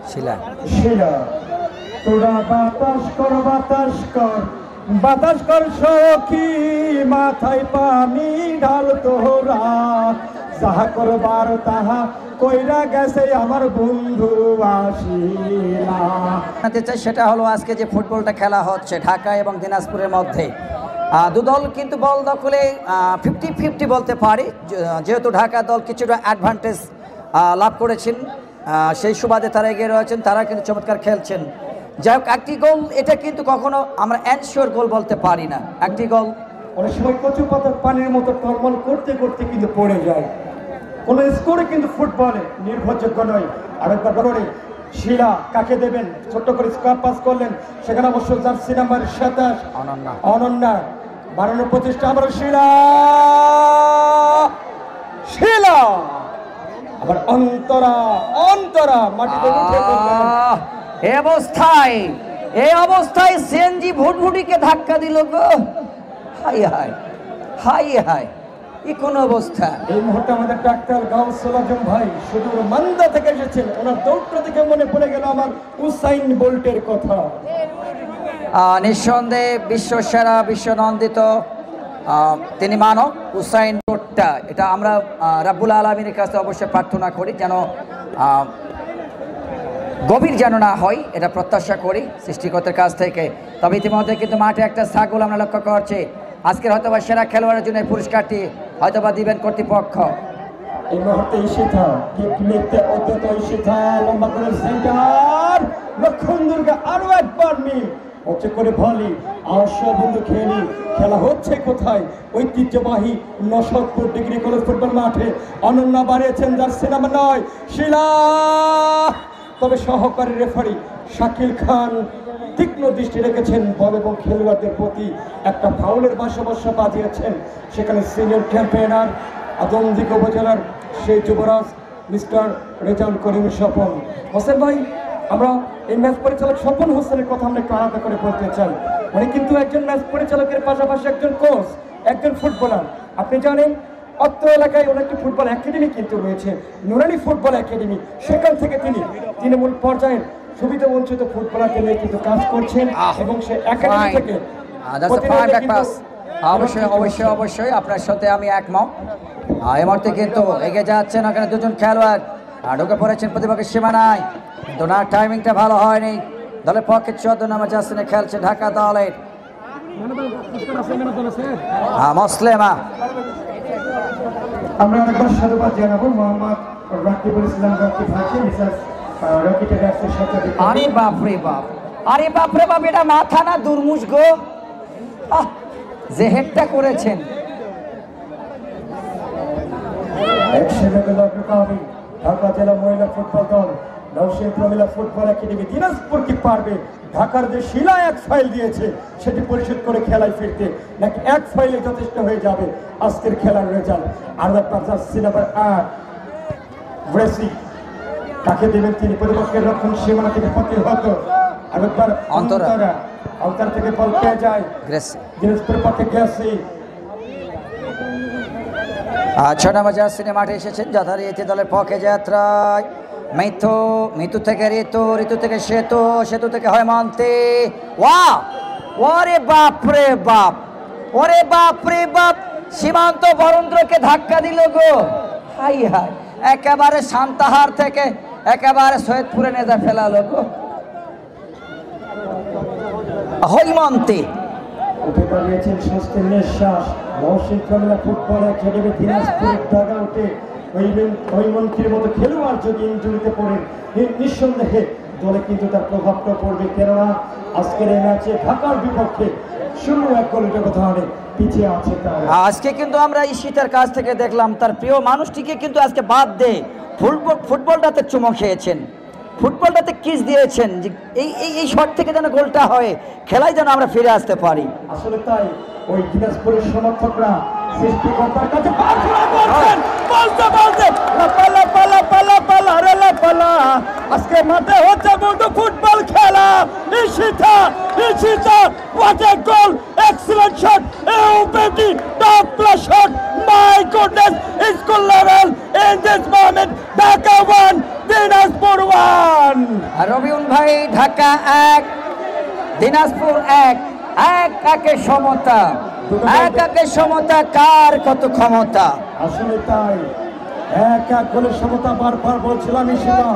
Speaker 2: শিলা। তোরা বাতাস কর বাতাস কর বাতাস কর সখী, মাথায় পানি ঢাল তোরা, যাহা করবার তাহা কইরা গেছে আমার বন্ধু আসিলা।
Speaker 4: সেটা হলো আজকে যে ফুটবলটা খেলা হচ্ছে ঢাকা এবং দিনাজপুরের মধ্যে, দুদল কিন্তু বল দখলে 50-50 বলতে পারি, যেহেতু ঢাকা দল কিছুটা অ্যাডভান্টেজ লাভ করেছেন, সেই সুবাদে তারা এগিয়ে রয়েছেন, তারা কিন্তু চমৎকার খেলছেন। যাই হোক, একটি গোল এটা কিন্তু কখনো আমরা এনশিওর গোল বলতে পারি না। একটি গোল
Speaker 2: অনেক সময় কচু পাতার পানির মতো টলমল করতে করতে কিন্তু পড়ে যায়, কোনো স্কোরে কিন্তু ফুটবলে নির্ভরযোগ্য নয়। আরেকবার বলে শিলা কাকে দেবেন, ছোট্ট করে স্কোয়ার পাস করলেন, সেখানে অবশ্য জার্সি নাম্বার 27 অনন্যা বাড়ানোর প্রচেষ্টা, আবার শিলা শিলা আবার অন্তরা মাটিতে উঠে পড়লেন।
Speaker 4: এই অবস্থায় সিএনজি ভুটভুটিকে ধাক্কা দিল গো, হাই হাই হাই হাই, কি কোন অবস্থা।
Speaker 2: এই মুহূর্তে আমাদের ডাক্তার গাউসুল আজম ভাই সুদূর মান্দা থেকে এসেছেন, ওনার দৌড়টা থেকে মনে পড়ে গেল আমার উসাইন বোল্টের কথা।
Speaker 4: নিঃসন্দেহে বিশ্বসেরা বিশ্বনন্দিত তিনি মানব উসাইন বোল্টটা, এটা আমরা রাব্বুল আলামিনের কাছে অবশ্যই প্রার্থনা করি যেন গভীর যেন না হয়, এটা প্রত্যাশা করি সৃষ্টিকর্তার কাছ থেকে। তবে ইতিমধ্যে কিন্তু মাঠে একটা ছাগল আমরা লক্ষ্য করছি। আজকের হয়তোবা সেরা খেলোয়াড়ের জন্য এই পুরস্কারটি হয়তোবা দিবেন কর্তৃপক্ষ।
Speaker 2: এই মুহূর্তে ঈশিতা কিকলিতে অত্যন্ত ঈশিতা লম্বা করে সেন্টার, লক্ষণ দুর্গা আরো একবার মিল হচ্ছে করে ভলি। আসো বন্ধু খেলি, খেলা হচ্ছে কোথায়? ঐতিহ্যবাহী 970 ডিগ্রি কলেজ ফুটবল মাঠে। অনন্যা বাড়িয়েছেন জার্সি নাম্বার 9 শিলা, তবে সহকারী রেফারি শাকিল খান তীক্ষ্ণ দৃষ্টি রেখেছেন বল এবং খেলোয়াড়দের প্রতি, একটা ফাউলের পাশাপাশি বাজিয়েছেন। সেখানে সিনিয়র ক্যাম্পেইনার আদমদিঘি উপজেলার সেই যুবরাজ মিস্টার রেজাউল করিম স্বপন হোসেন ভাই, আমরা এই ম্যাচ পরিচালক স্বপন হোসেনের কথা আমরা একটু আলাদা করে বলতে চাই। উনি কিন্তু একজন ম্যাচ পরিচালকের পাশাপাশি একজন কোচ, একজন ফুটবলার। আপনি জানেন অত্র এলাকায় অনেকটি ফুটবল একাডেমি কিন্তু রয়েছে, নুরানি ফুটবল একাডেমি, সেখান থেকে তিনি তৃণমূল পর্যায়ের সুবিধা বঞ্চিত ফুটবলারকে নিয়ে কিন্তু কাজ করছেন এবং সে একাডেমি থেকে
Speaker 4: অবশ্যই আপনার সাথে আমি একমত। এই মুহূর্তে কিন্তু এগিয়ে যাচ্ছেন, ওখানে দুজন খেলোয়াড় ঢুকে পড়েছেন প্রতিপক্ষের সীমানায়, কিন্তু না টাইমিংটা ভালো হয়নি। দলের পক্ষে 14 নম্বর জার্সিতে খেলছে ঢাকা দলের মুসলিমা।
Speaker 2: আমরা অনেকবার সাধুবাদ জানাবো মোহাম্মদ রাকিবুল ইসলাম রাকিব ভাইকে, মিসেস রকিটের ব্যবসার সাথে।
Speaker 4: আরে বাপরে বাপ, আরে বাপরে বাপ, এটা মাথা না দুর্মুষ গো, যে হেডটা করেছেন।
Speaker 2: ঢাকা জেলা মহিলা ফুটবল দল নওশীন প্রমিলা ফুটবল একাডেমি দিনাজপুর কি পারবে ঢাকার যে শিলা এক ফাইল দিয়েছে সেটি পরিশোধ করে খেলায় ফিরতে, নাকি এক ফাইলে যথেষ্ট হয়ে যাবে আজকের খেলার রেজাল্ট? আর জার্সি নাম্বার 8 ব্রেসি কাকে দেবেন তিনি, প্রতিপক্ষের রক্ষণ সীমানা থেকে প্রতিহত। আর একবার অন্তর থেকে বল পেয়ে যায় দিনাজপুরের পক্ষে গ্রেসি।
Speaker 4: 6 নম্বর জার্সিতে মাঠে এসেছেন যথারীতি দলের পক্ষে যাত্রায় মিতু থেকে ঋতু থেকে সেতু থেকে হেমন্তী। ওরে বাপ রে বাপ, ওরে বাপ রে বাপ, সীমান্ত বরেন্দ্রকে ধাক্কা দিল গো, হাই হাই, একেবারে সান্তাহার থেকে একেবারে সৈয়দপুরে নেজা ফেলালো গো হেমন্তী।
Speaker 2: উঠে দাঁড়িয়েছেন স্বস্তির নিঃশ্বাস নওশীন প্রমিলা ফুটবল একাডেমি দিনাজপুরের ডাগআউটে। হৈমন্তীর মতো খেলোয়াড় যদি ইনজুরিতে পড়েন নিঃসন্দেহে দলে কিন্তু তার প্রভাবটা পড়বে, কেননা আজকের এই ম্যাচে ঢাকার বিপক্ষে 0-1 গোলের ব্যবধানে পিছিয়ে আছে তারা।
Speaker 4: আজকে কিন্তু আমরা ঈশিতার কাছ থেকে দেখলাম তার প্রিয় মানুষটিকে কিন্তু আজকে বাদ দিয়ে ফুটবলটাতে চুমো খেয়েছেন, ফুটবলটাতে কিস দিয়েছেন, যে এই শট থেকে যেন গোলটা হয়, খেলায় যেন আমরা ফিরে আসতে পারি।
Speaker 2: আসলে তাই ওই দিনাজপুরের সমর্থকরা সৃষ্টিকর্তার কাছে প্রার্থনা করছেন, বলতে পালা আজকে মাঠে হচ্ছে বন্ধু ফুটবল খেলা। Ishita what a goal, excellent shot, beauty, top class shot, my goodness, it's goal level in this moment. Dhaka 1, Dinajpur 1।
Speaker 4: Rabiul ভাই, ঢাকা 1 দিনাজপুর 1, 1-1 সমতা। 1-1 সমতা, কার কত ক্ষমতা।
Speaker 2: আসলে তাই, 1-1 গোলের সমতা। বারবার বলছিলাম ঈশিতা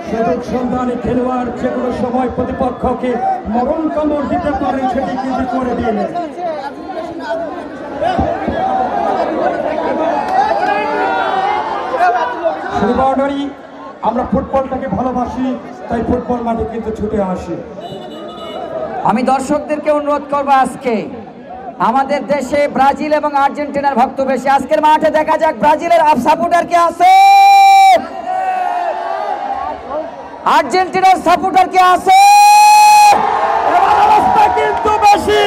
Speaker 2: সুযোগ সন্ধানী খেলোয়াড় যে কোনো সময় প্রতিপক্ষকে মরণ কামড় দিতে পারেন, সেটি কিন্তু করে দিলেন। আমরা ফুটবলটাকে ভালোবাসি, তাই ফুটবল মাঠে কিন্তু ছুটে আসি।
Speaker 4: আমি দর্শকদেরকে অনুরোধ করবো, আজকে আমাদের দেশে ব্রাজিল এবং আর্জেন্টিনার ভক্ত বেশি। আজকের মাঠে দেখা যাক ব্রাজিলের সাপোর্টার কে আছে, আর্জেন্টিনার সাপোর্টার কে আছে।
Speaker 2: অবস্থা কিন্তু বেশি।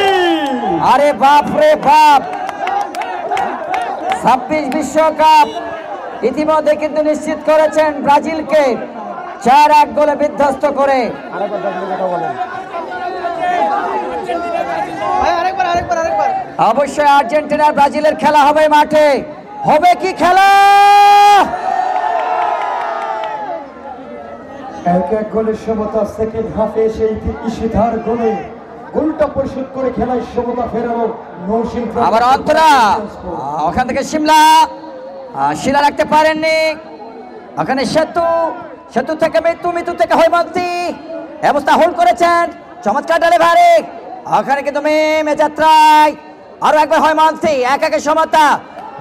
Speaker 4: আরে বাপ রে বাপ, 26 বিশ্বকাপ ইতিমধ্যে কিন্তু নিশ্চিত করেছেন ব্রাজিলকে 4-1 গোলে বিধ্বস্ত করে। অবশ্যই আর্জেন্টিনা ব্রাজিলের খেলা হবে মাঠে। হবে কি খেলা?
Speaker 2: 1-1 গোলের সমতা। সেকেন্ড হাফে সেই ঈশিতার গোলে গোলটা পরিশোধ করে খেলায় সমতা ফেরানো নৌসিন।
Speaker 4: আবার অন্তরা, ওখান থেকে শিলা রাখতে পারেননি। ওখানে সেতু থেকে মৃত্যু থেকে হৈমন্তী অবস্থা হোল্ড করেছেন। চমৎকার ডেলিভারি। ওখানে কিন্তু মেমে যাত্রায় আরো একবার হৈমন্তী। 1-1 সমতা।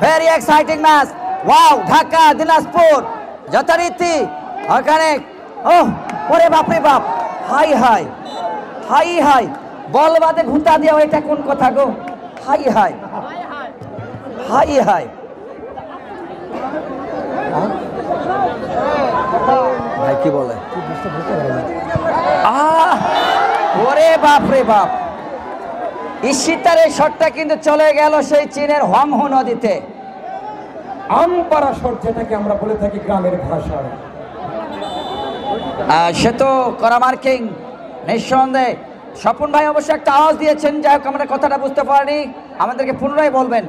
Speaker 4: Very exciting match. Wow, Dhaka Dinajpur যথারীতি। ওখানে ওরে বাপরে বাপ, হাই বল বাদে ঘুঁতা দেওয়া, এটা কোন কথা গো? হাই ভাই কি বলে? ওরে বাপরে বাপ, ঈশিতার এই শটটা কিন্তু চলে গেল সেই চীনের হোয়াংহো নদীতে।
Speaker 2: আমপারা শট, যেটাকে আমরা বলে থাকি গ্রামের ভাষায়।
Speaker 4: সে তো করা মার্কিং নিঃসন্দেহে। স্বপন ভাই অবশ্য একটা আওয়াজ দিয়েছেন, যাই হোক আমরা কথাটা বুঝতে পারিনি, আমাদেরকে পুনরায় বলবেন।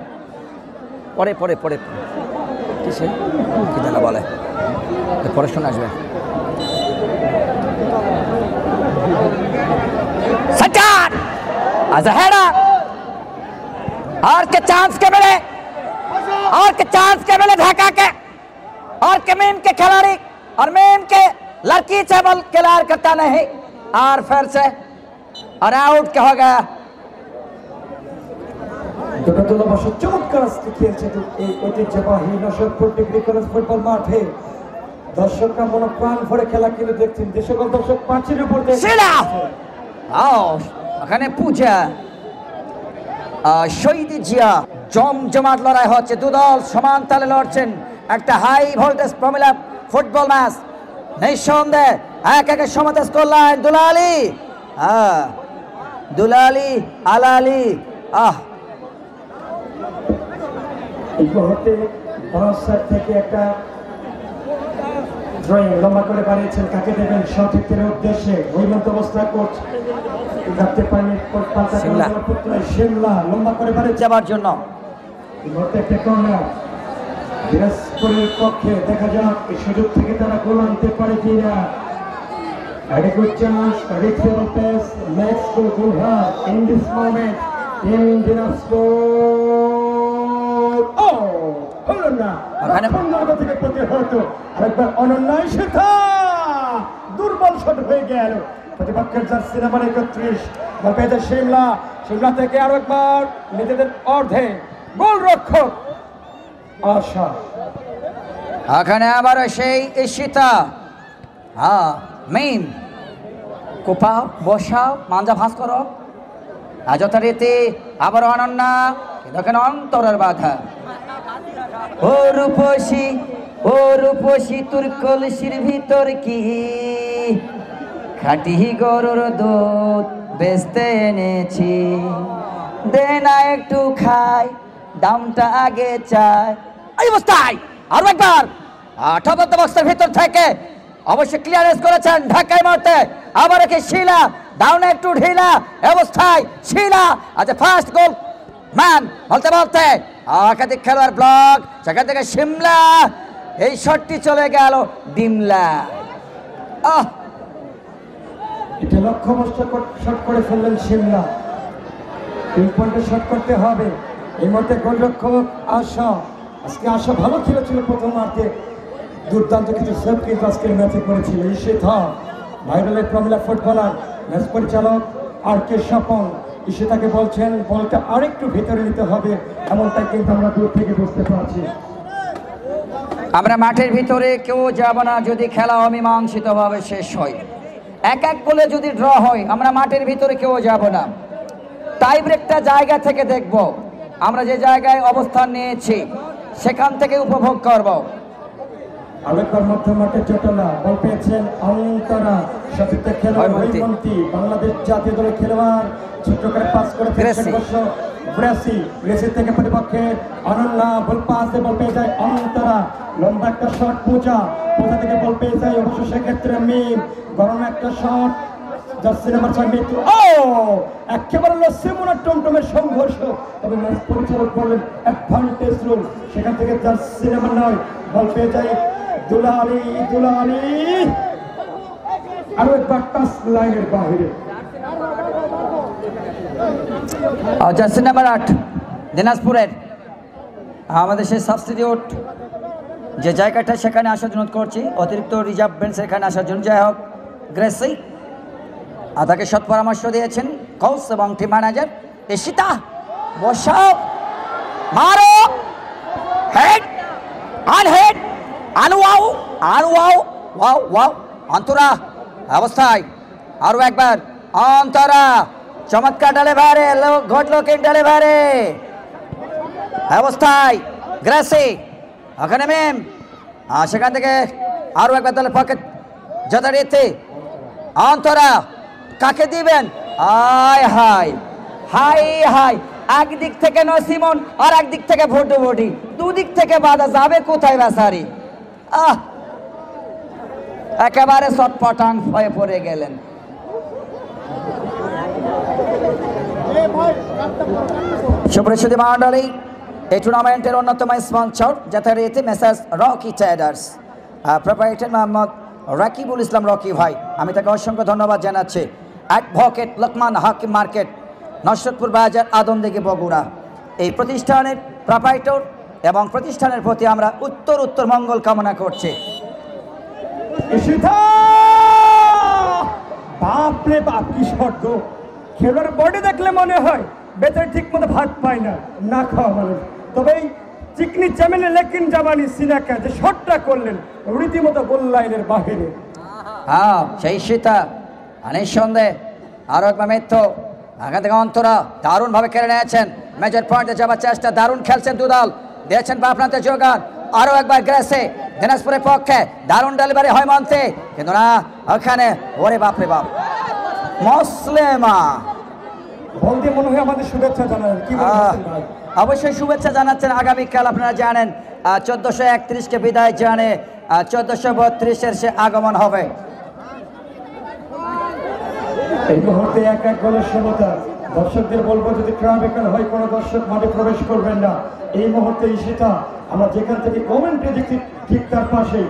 Speaker 4: পরে কিসে কি যেন বলে, পরে শুনে আসবে। और के चांस के मिले ढाका के, और के मीम के खिलाड़ी और मीम के लड़की से बल क्लियर करता नहीं, और फिर से और आउट क्या हो गया।
Speaker 2: দুটো দলবশ চমৎকার আজকে খেলছে এই ঐতিহ্যবাহী 900 ডিগ্রি কলেজ ফুটবল মাঠে। দর্শকরা মনে প্রাণ ভরে খেলা কিন্তু দেখছেন। যে সকল দর্শক পাঁচের উপর
Speaker 4: ওখানে পূজা শহীদ জিয়া জমজমাট লড়াই হচ্ছে। দুদল সমান তালে লড়ছেন একটা হাই ভোল্টেজ প্রমিলা ফুটবল ম্যাচ। নিঃসন্দেহে 1-1 সমতা স্কোর লাইন। দুলালি আলালি।
Speaker 2: এই মুহূর্তে বাস থেকে একটা ড্রয়িং লম্বা করে বানিয়েছেন। কাকে দেবেন সঠিকের উদ্দেশ্যে? হৈমন্ত অবস্থা কোচ যাতে পানি শিমলা লম্বা করে বানিয়ে
Speaker 4: যাবার জন্য।
Speaker 2: এই মুহূর্তে একটা কর্নার দিনাজপুরের পক্ষে। দেখা যাক এই সুযোগ থেকে তারা গোল আনতে পারে কিনা। Adequate chance, Ricky Lopez makes the goal here in this moment in Dinajpur. হলো না, থেকে প্রতিহত। আরেকবার অনন্যা ঈশিতা, দুর্বল শট হয়ে গেল। প্রতিপক্ষের জার্সি নাম্বার 31 বল পেয়েছে শিমলা থেকে আরো একবার নিজেদের অর্ধে গোলরক্ষক আশা।
Speaker 4: এখানে আবার সেই ঈশিতা। মেইন কোপাও, বসাও, মাঞ্জা ভাঁজ করো। যথারীতি আবার অনন্যা, দেখেন অন্তরের বাধা। ও রূপসী তোর কলসির ভিতর কি খাটি গরুর দুধ বেচতে এনেছি, দে না একটু খাই, দামটা আগে চাই। এই অবস্থায় আরো একবার 78 বক্সের ভিতর থেকে অবশ্যই ক্লিয়ারেন্স করেছেন ঢাকায় মারতে আবার কি শিলা ডাউনে একটু ঢিলা অবস্থায় শিলা আচ্ছা ফার্স্ট গোল ম্যান বলতে বলতে একাধিক খেলোয়াড় ব্লক সেখান থেকে শিমলা এই শটটি চলে গেল ডিমলা
Speaker 2: এটা লক্ষ্যভ্রষ্ট শট করে ফেললেন শিমলা। 3 পয়েন্টে শট করতে হবে। এই মুহূর্তে গোলরক্ষক আশা আজকে আশা ভালো খেলেছিল প্রথম মাঠে, দুর্দান্ত কিছু সেভ কিন্তু আজকের ম্যাচে করেছিল। ঈশিতা ভাইরালের প্রমিলা ফুটবলার ম্যাচ পরিচালক আর কে স্বপন ঈশিতাকে বলছেন বলটা আরেকটু ভিতরে নিতে হবে, এমনটাই কিন্তু আমরা দূর থেকে বুঝতে পারছি।
Speaker 4: আমরা মাঠের ভিতরে কেউ যাব না যদি খেলা অমীমাংসিতভাবে শেষ হয়। 1-1 বলে যদি ড্র হয় আমরা মাঠের ভিতরে কেউ যাব না, টাই ব্রেকটা জায়গা থেকে দেখব, আমরা যে জায়গায় অবস্থান নিয়েছি সেখান থেকে উপভোগ করব।
Speaker 2: আরেকবার মধ্য মাঠে চটলা বল পেয়েছেন অন্তরা সতীর্থ খেলোয়াড় হৈমন্তী বাংলাদেশ জাতীয় দলের খেলোয়াড় ছোট করে পাস করেছেন গ্রেসি থেকে প্রতিপক্ষে অনন্যা বল পাসে বল পেয়ে যায় অন্তরা লম্বা একটা শট পূজা থেকে বল পেয়ে যায় অবশ্য সেক্ষেত্রে মিম গরম একটা শট জার্সি নাম্বার 6 মিতু একেবারে সিমোনা টমটমের সংঘর্ষ, তবে ম্যাচ পরিচালক বললেন অ্যাডভান্টেজ রুল, সেখান থেকে জার্সি নাম্বার 9 বল পেয়ে যায় দুলালি আরো একবার টাচ লাইনের বাহিরে।
Speaker 4: জার্সি নাম্বার 8 দিনাজপুরের আমাদের সেই সাবস্টিটিউট যে জায়গাটা সেখানে আসার জন্য করছি, অতিরিক্ত রিজার্ভ বেঞ্চ এখানে আসার জন্য। যাই হোক গ্রেসি তাকে সৎ পরামর্শ দিয়েছেন কোচ এবং টিম ম্যানেজার। ঈশিতা বসাও মারো হেড আনহেড আনওয়াও আনওয়াও ওয়াও ওয়াও অন্তরা অবস্থায় আরো একবার অন্তরা চমৎকার ডেলিভারি গুড লুকিং ডেলিভারি অবস্থায় গ্রেসি ওখানে মেম সেখান থেকে আরো একবার দলের পকেট যথারীতি অন্তরা কাকে দিবেন হাই হাই হাই হাই একদিক থেকে নসিমন আর একদিক থেকে ভোটভোটি, দুদিক থেকে বাধা যাবে কোথায় বেচারি। একেবারে চটপটাং হয়ে পড়ে গেলেন। সুপ্রিয় মণ্ডলী, এই টুর্নামেন্টের অন্যতম স্পন্সর যথারীতি messrs Rocky traders, proprietor Mohammad Rakibul Islam Rocky ভাই, আমি তাকে অসংখ্য ধন্যবাদ জানাচ্ছি। Advocate Lokman Hakim market, Nasratpur Bazar, Adamdighi, Bogura. এই প্রতিষ্ঠানের প্রোপ্রাইটর এবং প্রতিষ্ঠানের প্রতি আমরা উত্তর মঙ্গল কামনা করছি।
Speaker 2: বাপরে বাপ কি শট গো! খেলোয়াড় বডি দেখলে মনে হয় বেচারি ঠিক মতো ভাত পায় না খাওয়া মানুষ, তবে এই চিকনি চ্যামেলে লেকিন জামানি সিনাকা যে শটটা করলেন রীতিমতো গোল লাইনের বাহিরে।
Speaker 4: হ্যাঁ সেই সীতা নিঃসন্দেহে আরো একবার মিত্র আগে থেকে অন্তরা দারুণ ভাবে কেড়ে নিয়েছেন, মেজর পয়েন্টে যাবার চেষ্টা, দারুণ খেলছেন দুদল, দিয়েছেন বাপনাতে যোগান। আরো একবার গ্রেসে দিনাজপুরের পক্ষে দারুণ ডেলিভারি হয় মন্তে, কিন্তু না ওখানে ওরে বাপরে বাপ মুসলিমা
Speaker 2: বল দিয়ে মনে হয় আমাদের শুভেচ্ছা জানালেন। কি বলছেন ভাই?
Speaker 4: অবশ্যই শুভেচ্ছা জানাচ্ছেন। আগামীকাল আপনারা জানেন 1431কে বিদায় জানে 1432-এর সে আগমন হবে।
Speaker 2: এই মুহূর্তে এক গোলের সমতা, দর্শকদের বলবো যদি ট্রাফিকাল হয় কোনো দর্শক মাঠে প্রবেশ করবেন না। এই মুহূর্তে ঈশিতা আমরা যেখান থেকে কমেন্টে দেখছি ঠিক তার পাশে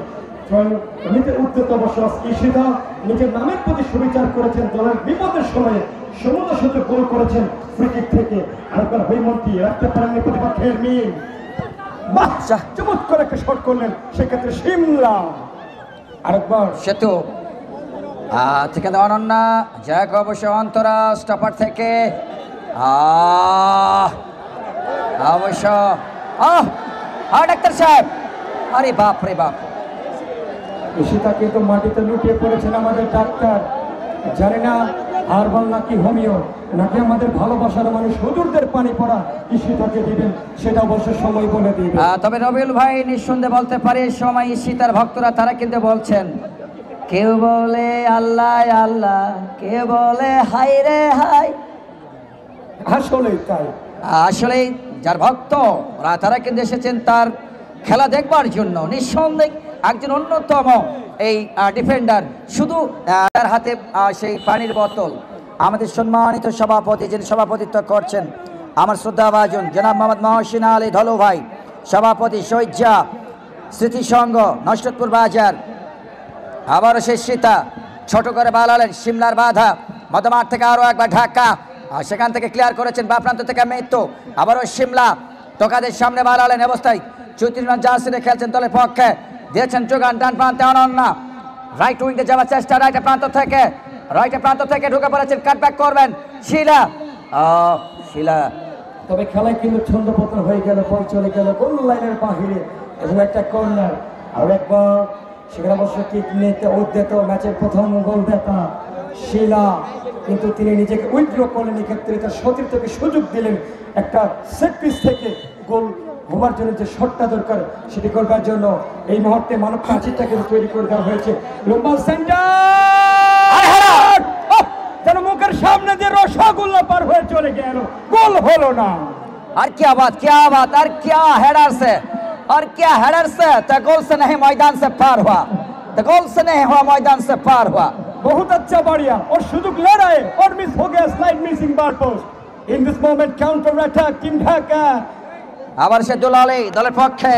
Speaker 2: নিতে উদ্যত অবশ্য ঈশিতা নিজের নামের প্রতি সুবিচার করেছেন, দলের বিপদের সময়ে সমুদ্র সাথে গোল করেছেন ফ্রি কিক থেকে। আরেকবার হৈমন্তী রাখতে পারেননি প্রতিপক্ষের মিম, বাচ্চা চমৎকার একটা শট করলেন, সেক্ষেত্রে শিমলা আরেকবার
Speaker 4: সেতু থেকে অনন্যা যাক অবশ্য অন্তরা স্টপার থেকে অবশ্য ডাক্তার সাহেব আরে বাপ রে বাপ
Speaker 2: ঈশিতা কিন্তু মাটিতে লুটিয়ে পড়েছেন আমাদের ডাক্তার, জানি না হারবাল নাকি হোমিও নাকি আমাদের ভালোবাসার মানুষ হুজুরদের পানি পড়া ঈশিতাকে দিবেন সেটা অবশ্য সময় বলে দিবে।
Speaker 4: তবে রবিউল ভাই নিঃসন্দেহে বলতে পারে সময় ঈশিতার ভক্তরা তারা কিন্তু বলছেন কেউ বলে আল্লাহ আল্লাহ, কেউ বলে হাই রে হাই।
Speaker 2: আসলেই তাই,
Speaker 4: আসলেই যার ভক্ত তারা কিন্তু এসেছেন তার খেলা দেখবার জন্য। নিঃসন্দেহে একজন অন্যতম এই ডিফেন্ডার, শুধু তার হাতে সেই পানির বোতল। আমাদের সম্মানিত সভাপতি যিনি সভাপতিত্ব করছেন আমার শ্রদ্ধাভাজন জনাব মোহাম্মদ মহসিন আলী ধলু ভাই, সভাপতি শহীদজা স্মৃতিসংঘ নসরতপুর বাজার। আবারও সেই সীতা ছোট করে বালালেন সিমলার বাধা মধ্যমাঠ থেকে আরও একবার ঢাকা, আর সেখান থেকে ক্লিয়ার করেছেন বা প্রান্ত থেকে মৃত্যু। আবারও সিমলা টোকাদের সামনে বালালেন অবস্থায় 34 রান জার্সিতে খেলছেন দলের পক্ষে, দিয়েছেন যোগান ডান প্রান্তে অনন্যা, রাইট উইংয়ে যাওয়ার চেষ্টা রাইটের প্রান্ত থেকে ঢুকে পড়েছেন, কাটব্যাক করবেন শিলা। শিলা
Speaker 2: তবে খেলায় কিন্তু ছন্দপতন হয়ে গেল, বল চলে গেল গোল লাইনের বাহিরে এবং একটা কর্নার। আর একবার সেখানে অবশ্য কিক নিতে উদ্যত ম্যাচের প্রথম গোল দেখা শিলা, কিন্তু তিনি নিজেকে উইথড্র করলেন। এক্ষেত্রে তার সতীর্থকে সুযোগ দিলেন একটা সেট পিস থেকে গোল হওয়ার জন্য যে শটটা দরকার সেটি করবার জন্য এই মুহূর্তে মানব প্রাচীরটা কিন্তু তৈরি করে দেওয়া হয়েছে। লম্বা সেন্টার যেন মুখের সামনে দিয়ে রসগোল্লা পার হয়ে চলে গেল, গোল হলো না।
Speaker 4: और क्या बात और क्या हेडर से तो गोल से नहीं मैदान से पार हुआ, तो गोल से नहीं हुआ मैदान से पार हुआ।
Speaker 2: बहुत अच्छा बढ़िया और सुजुक ले रहे और मिस हो गया, slide missing bar post. In this moment counter attack team Dhaka.
Speaker 4: আবার সে দুলালি দলের পক্ষে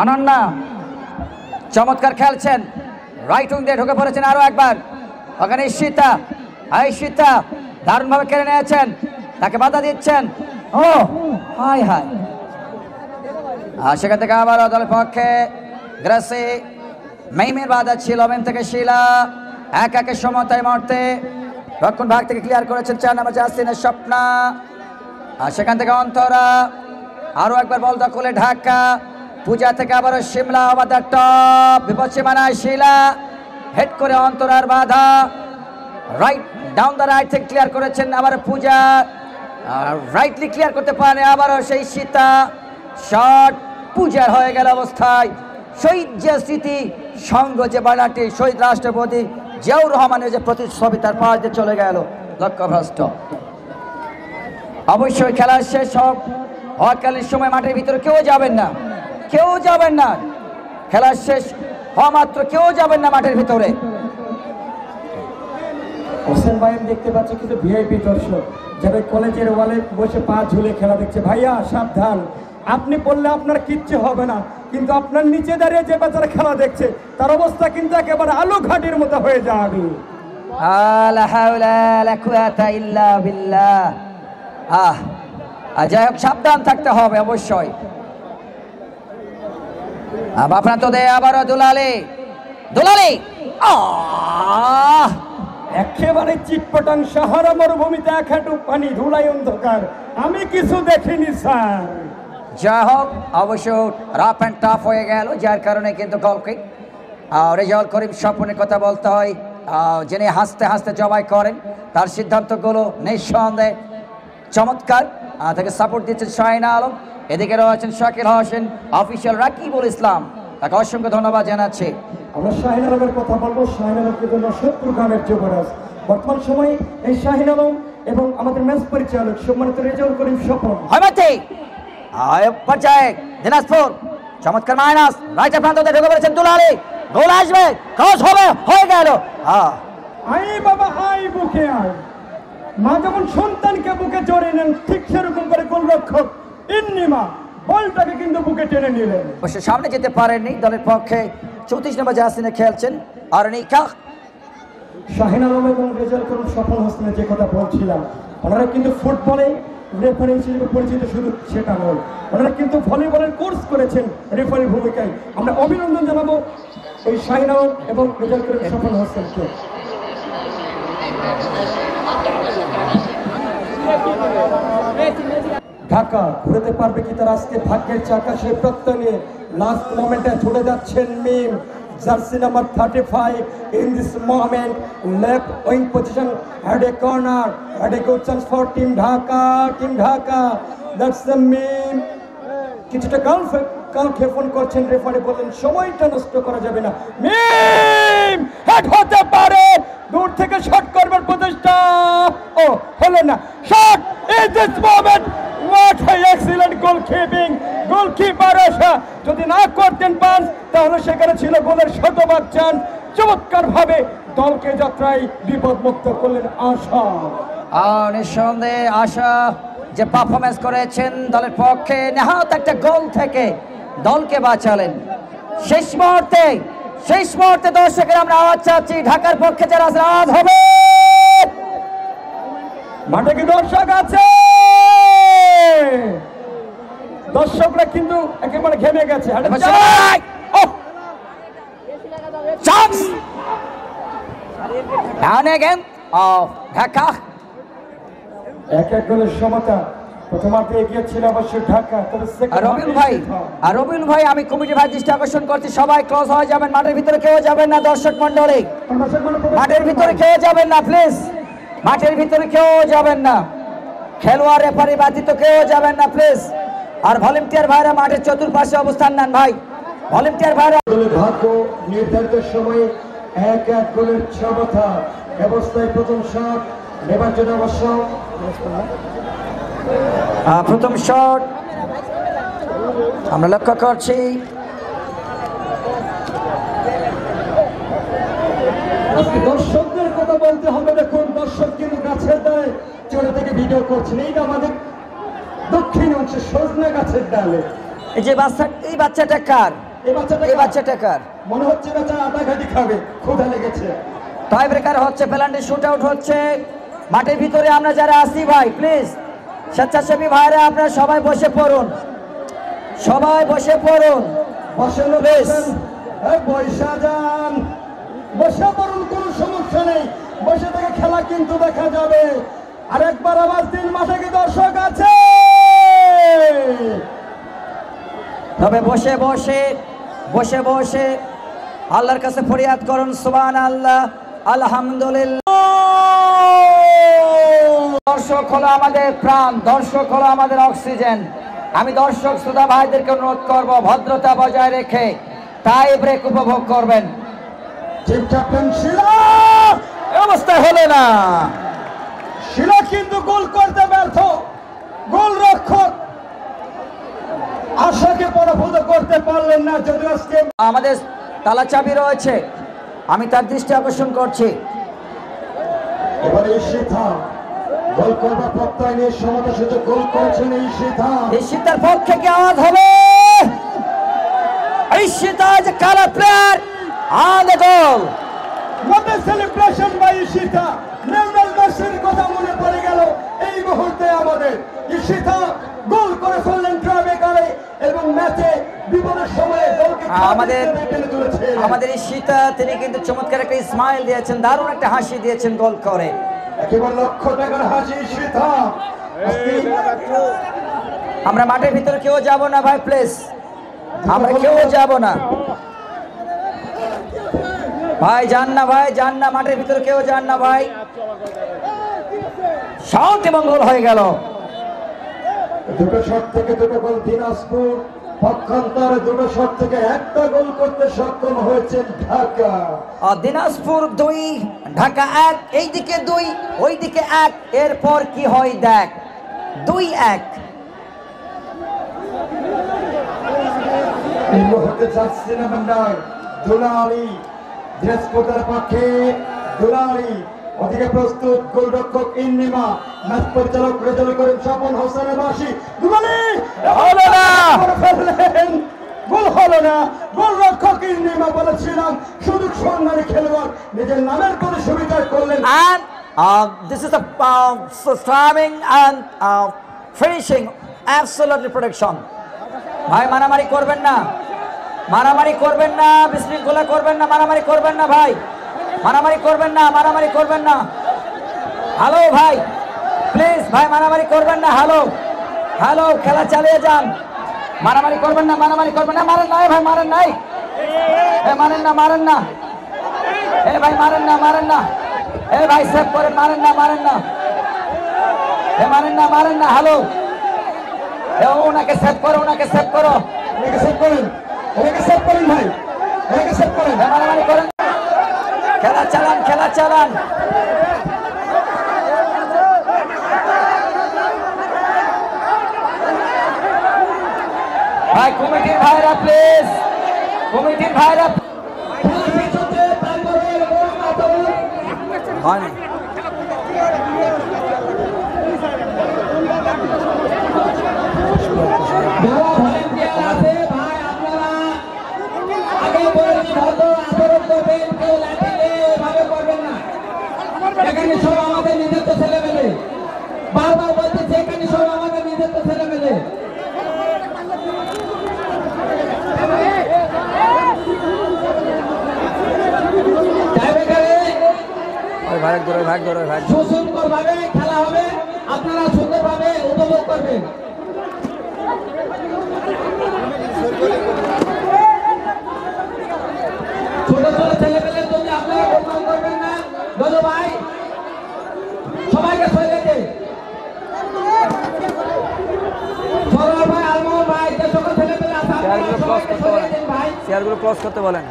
Speaker 4: অনন্যা চমৎকার খেলছেন, রাইট উইং দিয়ে ঢুকে পড়েছেন আরো একবার। ওখানে সীতা দারুণভাবে কেড়ে নিয়েছেন, তাকে বাধা দিচ্ছেন। ও হাই আর সেখান থেকে আবার দলের পক্ষে গ্রাসি মেইমের বাধা ছিল, মেম থেকে শিলা একের সমতায় মারতে রক্ষণ ভাগ থেকে ক্লিয়ার করেছেন 4 নম্বর জাসিনের স্বপ্না। আর সেখান থেকে অন্তরা আরো একবার বল দখলে ঢাকা, পূজা থেকে আবারও শিমলা আমাদের টপ বিপদ সীমানায় শিলা হেড করে অন্তরার বাধা, রাইট ডাউন দ্য রাইট থেকে ক্লিয়ার করেছেন আবার পূজা, রাইটলি ক্লিয়ার করতে পারে আবারও সেই সীতা, শট পূজার হয়ে গেল অবস্থায়। শহীদ যে স্মৃতি সংঘ যে বানাটি শহীদ রাষ্ট্রপতি জিয়াউর রহমানের যে প্রতিচ্ছবি তার পাশ দিয়ে চলে গেল লক্ষ্যভ্রষ্ট। অবশ্যই খেলা শেষ হওয়াকালীন সময় মাঠের ভিতরে কেউ যাবেন না, খেলা শেষ হওয়া মাত্র কেউ যাবেন না মাঠের ভিতরে।
Speaker 2: হোসেন ভাই দেখতে পাচ্ছি কিন্তু ভিআইপি দর্শক যারা কলেজের ওয়ালে বসে পা ঝুলে খেলা দেখছে। ভাইয়া সাবধান, আপনি পড়লে আপনার কিচ্ছু হবে না, কিন্তু আপনার নিচে দাঁড়িয়ে যে বাচ্চারা খেলা দেখছে তার অবস্থা কিন্তু একেবারে আলু ঘাটির মতো হয়ে যাবে।
Speaker 4: যাই হোক সাবধান থাকতে হবে অবশ্যই। আপনার দেয় আবারও দুলালি
Speaker 2: একেবারে চিটপটাং সাহারা মরুভূমিতে এক হাঁটু পানি, ধুলাই অন্ধকার, আমি কিছু দেখিনি স্যার।
Speaker 4: যাই হোক অবশ্য রাফ অ্যান্ড টাফ হয়ে গেল, যার কারণে কিন্তু গোলকিক রেজাউল করিম স্বপনের কথা বলতে হয়, যিনি হাসতে হাসতে জবাই করেন, তার সিদ্ধান্তগুলো নিঃসন্দেহে চমৎকার। তাকে সাপোর্ট দিচ্ছেন শাহিন আলম, এদিকে রয়েছেন শাকিল হোসেন, অফিসিয়াল রাকিবুল ইসলাম, তাকে অসংখ্য ধন্যবাদ জানাচ্ছি।
Speaker 2: আমরা শাহিন আলমের কথা বলবো। শাহিন আলম কিন্তু নসরতপুর গ্রামের যুবরাজ। বর্তমান সময়ে এই শাহিন আলম এবং আমাদের ম্যাচ পরিচালক সম্মানিত রেজাউল করিম স্বপন
Speaker 4: পর্যায়ে দিনাজপুর চমৎকার মাইনাস রাইট প্রান্ত ঢুকে পড়েছেন দুলালি, গোল আসবে, ক্রস হবে, হয়ে গেল।
Speaker 2: আই বাবা আই বুকে আয়, মা যেমন সন্তানকে বুকে জড়িয়ে নেন ঠিক সেরকম করে গোলরক্ষক ইন্নিমা বলটাকে কিন্তু বুকে টেনে নিলেন।
Speaker 4: অবশ্য সামনে যেতে পারেননি দলের পক্ষে 34 নম্বর জাসিনে খেলছেন অর্নিকা।
Speaker 2: শাহিন আলম এবং রেজাউল করিম স্বপন হোসেনের যে কথা বলছিলাম, ওনারা কিন্তু ফুটবলে রেফারি হিসেবে পরিচিত, শুধু সেটা নয়, ওনারা কিন্তু ভলিবলের কোর্স করেছেন রেফারি ভূমিকায়। আমরা অভিনন্দন জানাবো এই শাহিন আলম এবং রেজাউল করিম স্বপন হোসেনকে। ঢাকা ঘুরতে পারবে কি তার আজকে ভাগ্যের চাকা, সে প্রত্যয় নিয়ে লাস্ট মোমেন্টে ছুটে যাচ্ছেন মিম, jersey number 35 in this moment left wing position, had a corner, had a good chance for team Dhaka, that's the meme। কিছুটা কাল ক্ষেপণ করছেন রেফারি, বলেন সময়টা নষ্ট করা যাবে না, মিম হেড হতে পারে, দূর থেকে শট করবার প্রচেষ্টা, ও হলো না, shot in this moment, what an excellent goalkeeping, goalkeeper Asha যদি না করতেন পাস তাহলে সেখানে ছিল গোলের শতভাগ চান। চমৎকার ভাবে দলকে যাত্রায় বিপদমুক্ত করলেন আশা।
Speaker 4: নিঃসন্দেহে আশা যে পারফরমেন্স করেছেন দলের পক্ষে, নেহাত একটা গোল থেকে দলকে বাঁচালেন। শেষ মুহূর্তে দর্শকের আমরা আওয়াজ চাচ্ছি, ঢাকার পক্ষে যারা আওয়াজ হবে।
Speaker 2: মাঠে কি দর্শক আছে? দর্শকরা কিন্তু একেবারে ঘেমে গেছে।
Speaker 4: ঢাকা
Speaker 2: এক গোলের সমতা। প্রথমার্ধে এগিয়ে ছিল অবশ্য ঢাকা।
Speaker 4: রবিউল ভাই, আমি কমিটি ভাই দৃষ্টি আকর্ষণ করছি, সবাই ক্লোজ হয়ে যাবেন, মাঠের ভিতরে কেউ যাবেন না। দর্শক মন্ডলী মাঠের ভিতরে কেউ যাবেন না প্লিজ, মাঠের ভিতরে কেউ যাবেন না। খেলোয়াড় রেফারি ব্যতীত কেউ যাবেন না প্লিজ। আর ভলেন্টিয়ার ভাইরা মাঠের চতুর্পাশে অবস্থান নেন ভাই। ভলেন্টিয়ার ভাইরা
Speaker 2: ভাগ্য নির্ধারিত সময়ে এক গোলের সমতা অবস্থায় প্রথম শট নেবার জন্য অবশ্য
Speaker 4: প্রথম শট আমরা লক্ষ্য করছি।
Speaker 2: আজকে দর্শকদের কথা বলতে হবে। দেখুন, দর্শক কিন্তু গাছের ডালে চলে থেকে ভিডিও করছেন। এইটা আমাদের দক্ষিণ অংশে সজনা গাছের ডালে।
Speaker 4: এই যে এই বাচ্চাটা কার? এই বাচ্চাটা কার?
Speaker 2: মনে হচ্ছে বাচ্চা আটা ঘাটি খাবে, ক্ষুধা লেগেছে।
Speaker 4: টাই ব্রেকার হচ্ছে, পেনাল্টি শুট আউট হচ্ছে। মাঠের ভিতরে আমরা যারা আসি ভাই প্লিজ, স্বেচ্ছাসেবী ভাইরা আপনারা সবাই বসে পড়ুন, সবাই বসে পড়ুন।
Speaker 2: বসে বৈশা যান, বসে পড়ুন, কোনো সমস্যা নেই। বসে থেকে খেলা কিন্তু দেখা যাবে। আরেকবার আওয়াজ দিন, মাঠে কি দর্শক আছে?
Speaker 4: তবে বসে বসে আল্লাহর কাছে ফরিয়াদ করুন, সুবহানাল্লাহ, আলহামদুলিল্লাহ। দর্শক হলো আমাদের প্রাণ, দর্শক হলো আমাদের অক্সিজেন। আমি দর্শক শ্রোতা ভাইদেরকে অনুরোধ করব, ভদ্রতা বজায় রেখে টাই ব্রেক উপভোগ করবেন। অবস্থা হলো না,
Speaker 2: শিলা কিন্তু গোল করতে ব্যর্থ। গোল রক্ষক আশাকে পরাভূত করতে পারলেন না। যদিও আজকে
Speaker 4: আমাদের তালা চাবি রয়েছে, আমি তার দৃষ্টি আকর্ষণ করছি।
Speaker 2: এবারে ঈশিতা গোল করবার প্রত্যয় নিয়ে সমতা সুযোগ গোল করেছেন
Speaker 4: ঈশিতার পক্ষে কি আওয়াজ হবে? ঈশিতা যে কারা player and the goal.
Speaker 2: What a celebration by Ishita. Lionel মেসির কথা মনে পড়ে গেল এই মুহূর্তে আমাদের। ঈশিতা গোল করে ফেললেন ট্রাইব্রেকারে এবং ম্যাচে বিপদের সময়ে দলকে
Speaker 4: আমাদের ঈশিতা, তিনি কিন্তু চমৎকার একটা স্মাইল দিয়েছেন, দারুণ একটা হাসি দিয়েছেন গোল করে।
Speaker 2: একেবারে লক্ষ টাকার হাসি ঈশিতা।
Speaker 4: আমরা মাঠের ভিতরে কেউ যাব না ভাই প্লিজ, আমরা কেউ যাব না ভাই, যান না ভাই, যান না, মাঠের ভিতরে কেউ যান না ভাই। শট এবং গোল হয়ে গেল।
Speaker 2: দুটো শট থেকে দুটো গোল দিনাজপুর, পক্ষান্তরে দুটো শট থেকে একটা গোল করতে সক্ষম হয়েছে ঢাকা।
Speaker 4: দিনাজপুর 2, ঢাকা 1, এইদিকে 2, ওইদিকে 1, এরপর কি হয় দেখ, 2-1।
Speaker 2: এই মুহূর্তে যাচ্ছে না ভান্ডার দুলালী দিনাজপুরের পক্ষে। দুলালী ওদিকে প্রস্তুত, গোলরক্ষক ইন্নিমা, ম্যাচ পরিচালক রেজাল্ট করেন স্বপন হোসেনের বাসী। দুলালী
Speaker 4: হলো না,
Speaker 2: গোল হলো না। গোলরক্ষক ইন্নিমা বলেছিলাম সুযোগ সন্ধানী খেলোয়াড়, নিজের নামের পরে সুবিধা করলেন।
Speaker 4: and this is a timing and finishing absolutely protection। ভাই মারামারি করবেন না, মারামারি করবেন না, বিশৃঙ্খলা করবেন না, মারামারি করবেন না ভাই, মারামারি করবেন না, মারামারি করবেন না। হ্যালো ভাই প্লিজ, ভাই মারামারি করবেন না। হ্যালো হ্যালো, খেলা চালিয়ে যান, মারামারি করবেন না, মারামারি করবেন না। মারেন নাই ভাই, মারেন নাই, মারেন না, মারেন না, ভাই মারেন না, মারেন না, ভাই সেভ করেন, মারেন না, মারেন না, মারেন না, মারেন না। হ্যালো, ওনাকে সেভ করো, ওনাকে সেভ করো,
Speaker 2: ওনাকে সেভ করেন, ওনাকে সেভ করেন ভাই, ওনাকে সেভ করেন।
Speaker 4: মারামারি করেন, খেলা চালান, খেলা চালান। ভাই কমিটির ভাইরা প্লিজ,
Speaker 5: কমিটির ভাইরা খেলা শেষ হচ্ছে, তারপরে
Speaker 3: হয়নি
Speaker 5: যারা ভলেন্টিয়ার আছে ভাই আপনারা আগে বলেছি ভদ্র আচরণ করবেন, কেউ লাঠি নিয়ে এভাবে করবেন না। এখানে সব আমাদের নিজের তো ছেলে মেলে, বারবার বলতেছে এখানে সব আমাদের নিজের তো ছেলে মেলে। সুশৃঙ্খল ভাবে খেলা হবে, আপনারা সুন্দরভাবে উপভোগ করবেন। ছোট ছোট ছেলে পেলের জন্য আপনারা বদনাম করবেন না। বলো ভাই সবাইকে সরে দে, সরোয়ার ভাই, আলমোহর ভাই, যে সকল ছেলে পেলে আছে আপনারা সবাইকে সরিয়ে দিন ভাই।
Speaker 3: চেয়ারগুলো ক্লোজ করতে বলেন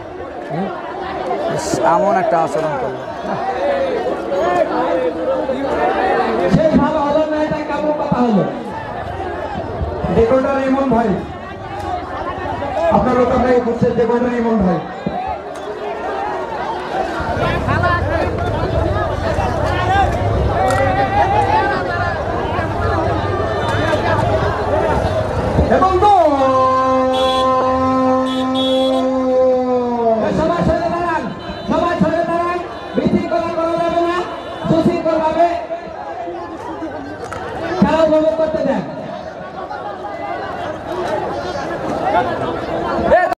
Speaker 3: এমন একটা আচরণ করলো
Speaker 5: শেষ ভালো হলো না, এটা কেমন কথা হলো?
Speaker 2: রেকর্ডার ইমন ভাই, আপনার কথা ভাই বুঝছেন, রেকর্ডার ইমন ভাই। এবং
Speaker 5: সবাই সরে দাঁড়ান, সবাই সরে দাঁড়ান, বিশৃঙ্খলা করা যাবে না, সুশৃঙ্খল ভাবে খেলা উপভোগ করতে দেন।